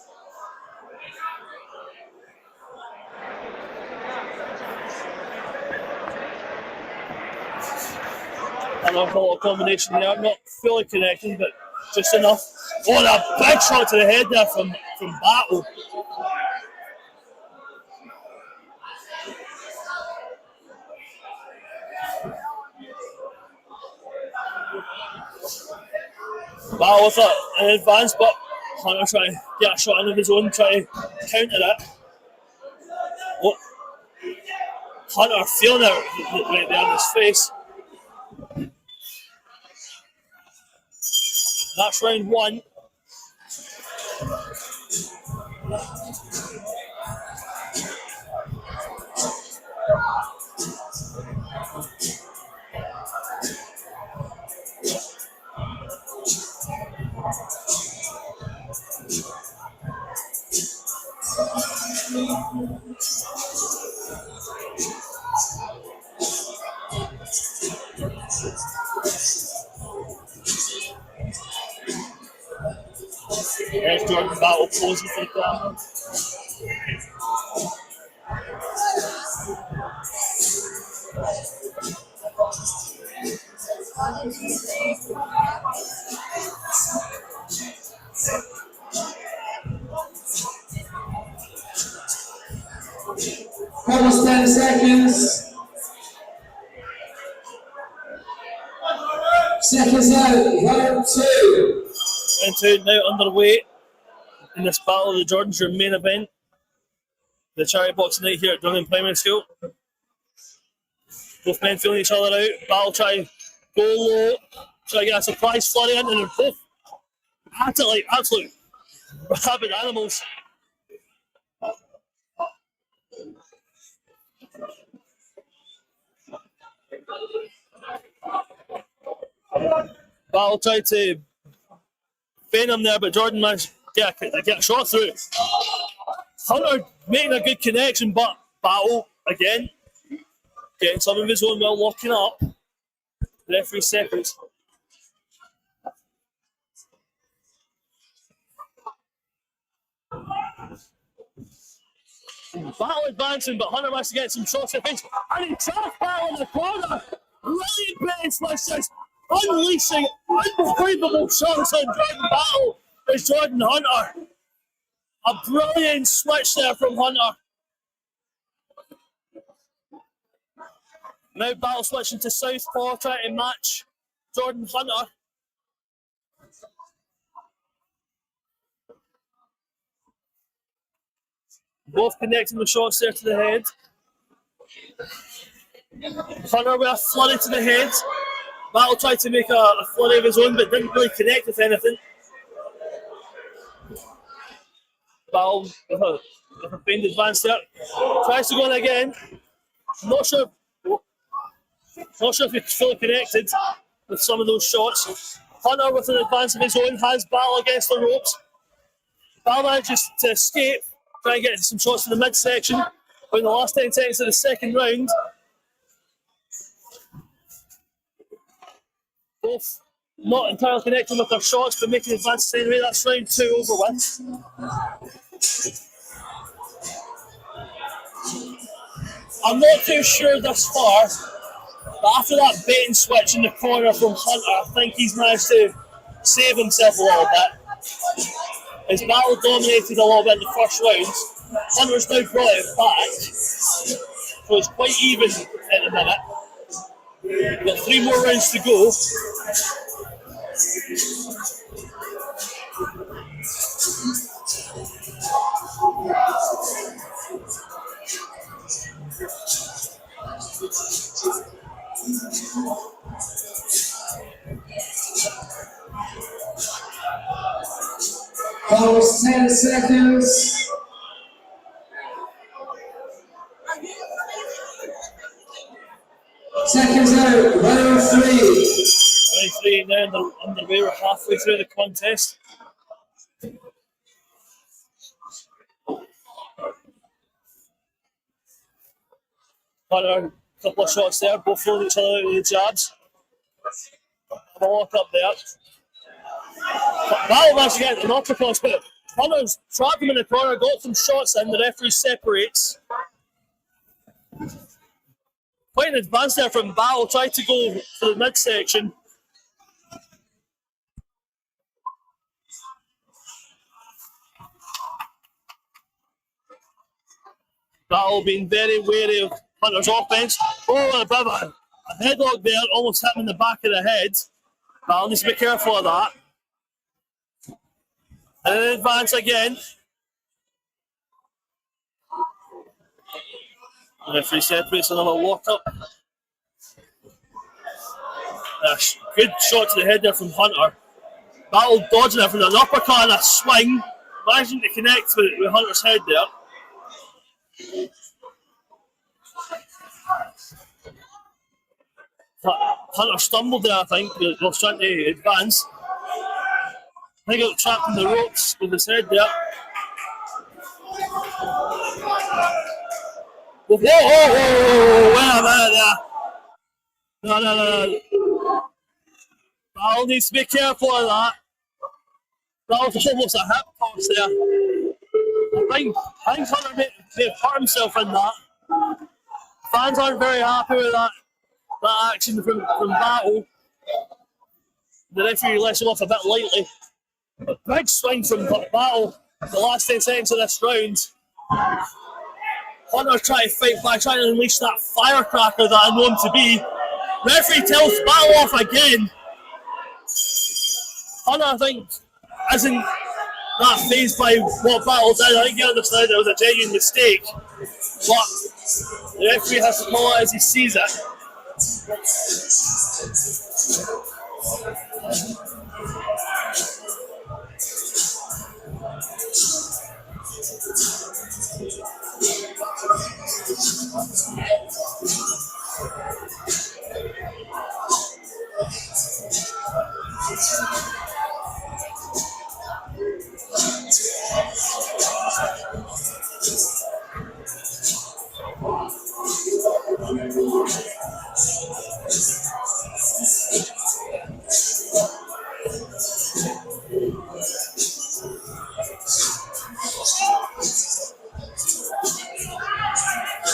Another little combination there, not fully connecting, but just enough. Oh, that big shot to the head there from Battle. Battle with an advance, but Hunter trying to get a shot in of his own, trying to counter it. Oh, Hunter feeling it right there in his face. That's round one. There's Jordan Battle posing for the camera. Almost 10 seconds. Seconds out, round two. Round two now underway in this Battle of the Jordans, your main event. The charity boxing night here at Drongan Primary School. Both men feeling each other out. Battle try to go low, try to get a surprise flurry in, and they're both at it like absolute rabid animals. Battle tried to feint him there, but Jordan managed to get a shot through. Hunter making a good connection, but Battle again getting some of his own while locking up. The referee separates. Battle advancing, but Hunter must get some shots to face. And he trapped Battle in the corner. Brilliant base switch, just unleashing unbelievable shots on Jordan Battle as Jordan Hunter. A brilliant switch there from Hunter. Now Battle switching to southpaw, trying to match Jordan Hunter. Both connecting the shots there to the head. Hunter with a flurry to the head. Battle tried to make a flurry of his own, but didn't really connect with anything. Battle with a feigned advance there. Tries to go in again. Not sure if he's fully connected with some of those shots. Hunter with an advance of his own has Battle against the ropes. Battle manages to escape, try and get some shots to the midsection. But in the last 10 seconds of the second round, both not entirely connecting with their shots, but making advances anyway. That's round 2 over with. I'm not too sure thus far, but after that bait and switch in the corner from Hunter, I think he's managed to save himself a little bit. His Battle dominated a little bit in the first round. Hunter's now brought it back, so it's quite even at the minute. We've got 3 more rounds to go. Pause 10 seconds. Seconds out, round 3. Round 3 now underway. We're halfway through the contest. Hunter, a couple of shots there, both throwing each other out with the jabs. Have a lock up there. Battle managed to get an uppercut, but Hunter's trapped him in the corner, got some shots in, the referee separates. Quite an advance there from Battle, tried to go for the midsection. Battle being very wary of Hunter's offense. Oh, a bit of a headlock there, almost hit him in the back of the head. Battle needs to be careful of that. And then advance again. The referee separates, another lock up. Good shot to the head there from Hunter. Battle dodging there from an uppercut and a swing. Managing to connect with Hunter's head there. Hunter stumbled there, I think, while trying to advance. I think he got trapped in the ropes with his head there. Whoa, wait a minute there. No. Battle needs to be careful of that. That was almost a hip toss there. I think Hunter may have hurt himself in that. Fans aren't very happy with that action from Battle. The referee lets him off a bit lightly. A big swing from Battle the last 10 seconds of this round. Hunter trying to fight back, trying to unleash that firecracker that I know him to be. Referee tells Battle off again. Hunter, I think, isn't that fazed by what Battle did. I think he understood it was a genuine mistake. But the referee has to call it as he sees it.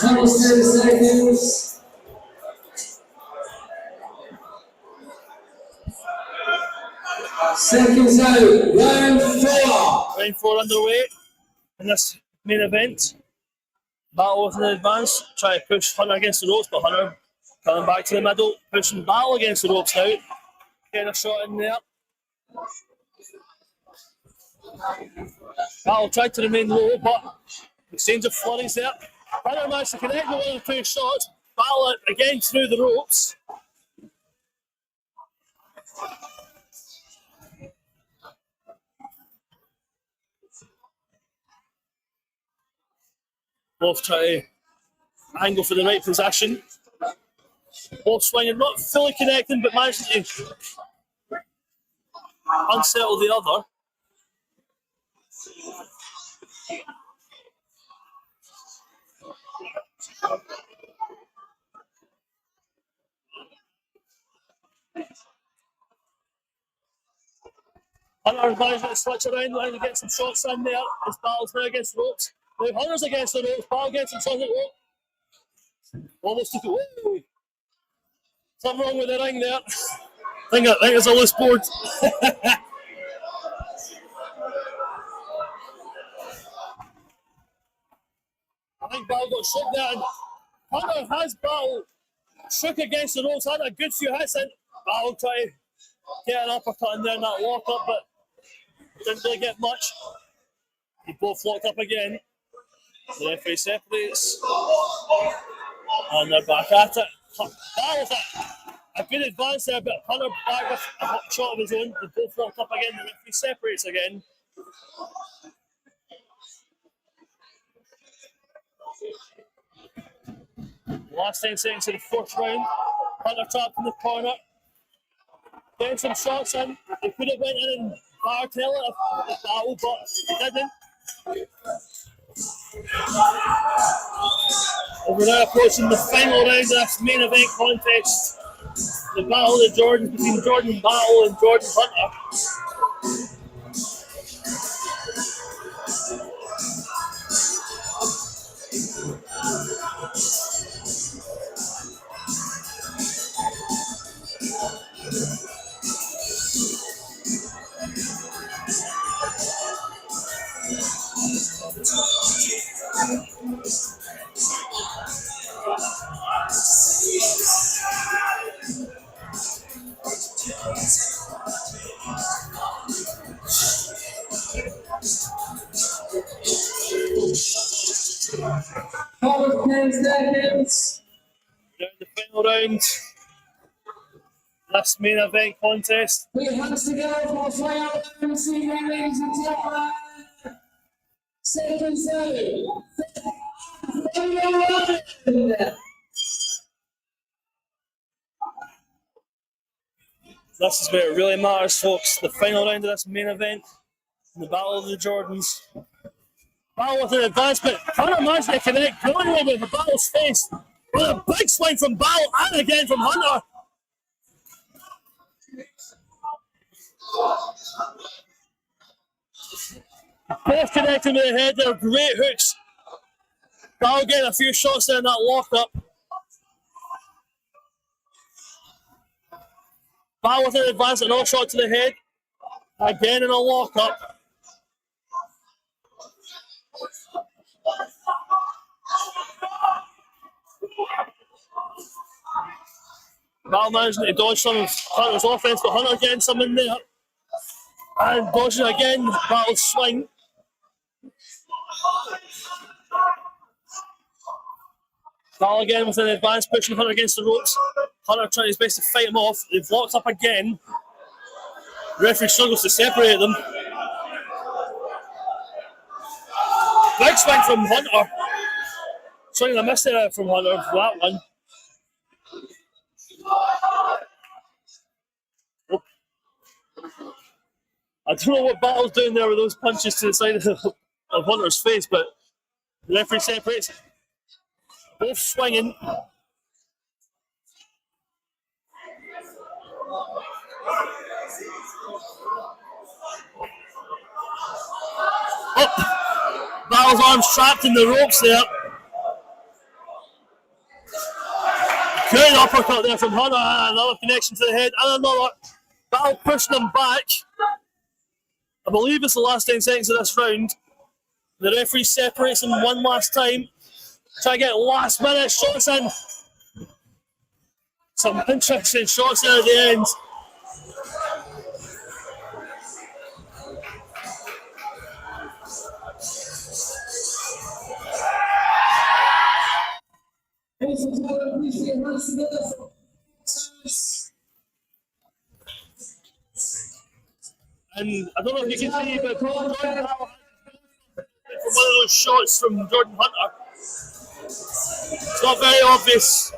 Almost 30 seconds. Seconds out, round 4. Round 4 underway in this main event. Battle with an advance, try to push Hunter against the ropes, but Hunter coming back to the middle, pushing Battle against the ropes now. Getting a shot in there. Battle tried to remain low, but exchange of flurries there. Hunter managed to connect with one of the 2 shots. Battle again through the ropes. Both try to angle for the right position. Both swinging, not fully connecting, but managing to unsettle the other. Hunter managed to switch around, trying to get some shots in there. His Battle's now against the ropes. Now Hunter's against the ropes, Battle gets some shots at the rope. Almost took it. Woo! Something wrong with the ring there. I think it's a loose board. I think Battle got shook there. And Hunter has Battle shook against the ropes, had a good few hits in. Battle try to get an uppercut in there in that lock up, but didn't really get much. They both locked up again. The referee separates. And they're back at it. That was a good advance there, but Hunter back with a hot shot of his own. They both locked up again. The referee separates again. Last 10 seconds of the 4th round. Hunter trapped in the corner. Getting some shots in. They could have went in and bartail it the Battle, but they didn't. We're now approaching the final round of this main event contest. The Battle of the Jordans between Jordan Battle and Jordan Hunter. Almost 10 seconds. Down the final round. This main event contest. Put your hands together for a final round this evening, ladies and gentlemen. Seconds out. Final round. This is where it really matters, folks. The final round of this main event. The Battle of the Jordans. Battle with an advance, but Hunter managed to connect brilliantly with the Battle's face. With a big swing from Battle and again from Hunter. Both connecting with the head. They're great hooks. Battle getting a few shots there in that lock-up. Battle with an advance, another shot to the head. Again in a lock-up. Battle managing to dodge some of Hunter's offense, but Hunter getting some in there. And dodging again, Battle's swing. Battle again with an advance, pushing Hunter against the ropes. Hunter trying his best to fight him off. They've locked up again. The referee struggles to separate them. Big swing from Hunter. Sorry, I missed it from Hunter for that one. Oh. I don't know what Battle's doing there with those punches to the side of Hunter's face, but the referee separates. Both swinging. Oh! Battle's arms trapped in the ropes there. Great uppercut there from Hunter. Another connection to the head and another. Battle pushing him back. I believe it's the last 10 seconds of this round. The referee separates him one last time. Try to get last minute shots in. Some interesting shots there at the end. And I don't know if you can see, but Jordan had one of those shots from Jordan Hunter. It's not very obvious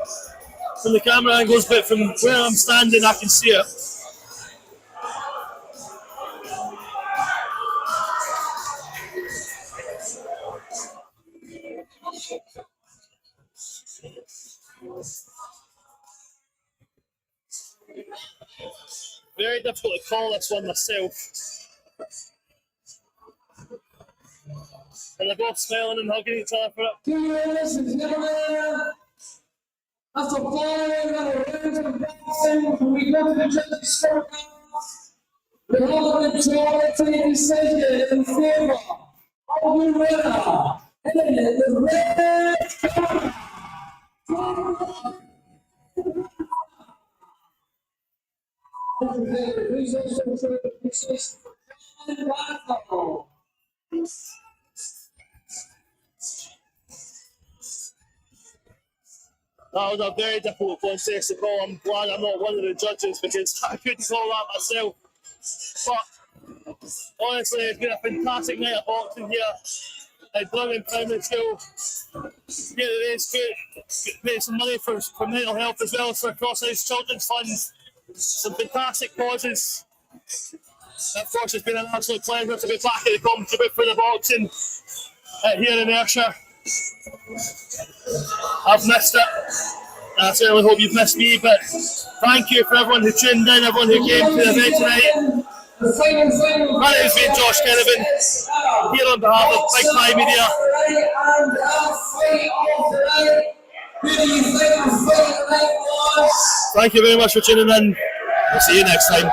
from the camera angles, but from where I'm standing, I can see it. Very difficult to call this one myself. And they're both smiling and hugging each other for it. Ladies and gentlemen, after 5 rounds of boxing, we go to the judges' scorecards. We have a majority decision in favor of the winner in the red corner. That was a very difficult contest to call. I'm glad I'm not one of the judges because I couldn't call that myself. But honestly, it's been a fantastic night of boxing here at Drongan Primary School. Get the race good, make some money for mental health as well as for Crosshouse Children's Fund. Some fantastic causes. Of course, it's been an absolute pleasure to be back at the commentary for the boxing here in Ayrshire. I've missed it. I certainly hope you've missed me, but thank you for everyone who tuned in, everyone who came to the event tonight. My name has been Josh Kennevin, here on behalf of Big Pie Media. Thank you very much for tuning in. We'll see you next time.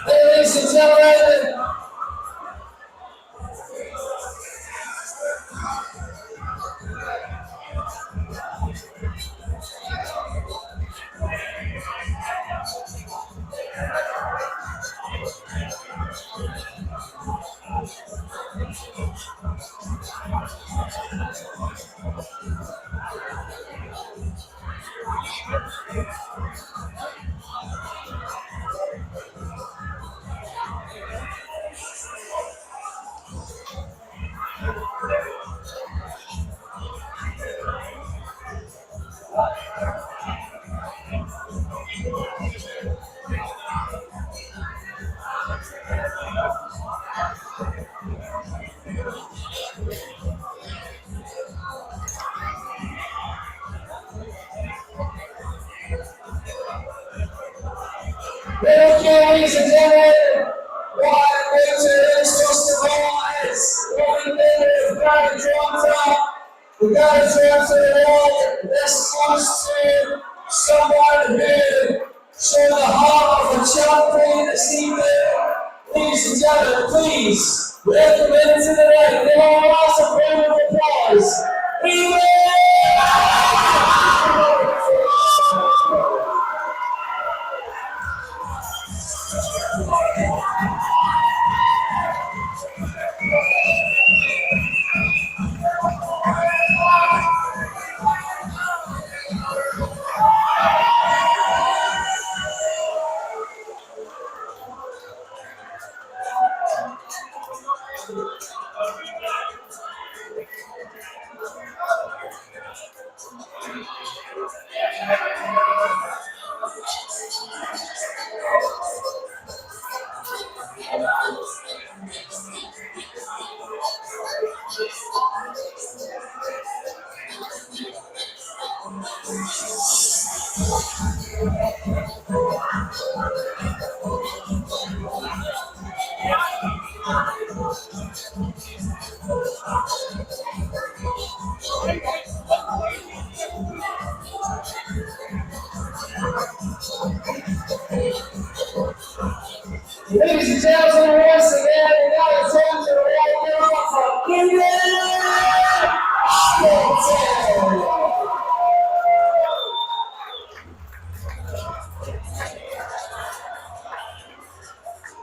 Ladies and gentlemen, Thank you, ladies and gentlemen. What pictures, first of all, is going there, we've got to drop top. We've got to drop to the wall. This goes to someone who showed the heart of a champion this evening. Ladies and gentlemen, please welcome into the night. Give our last a round of applause. Evening!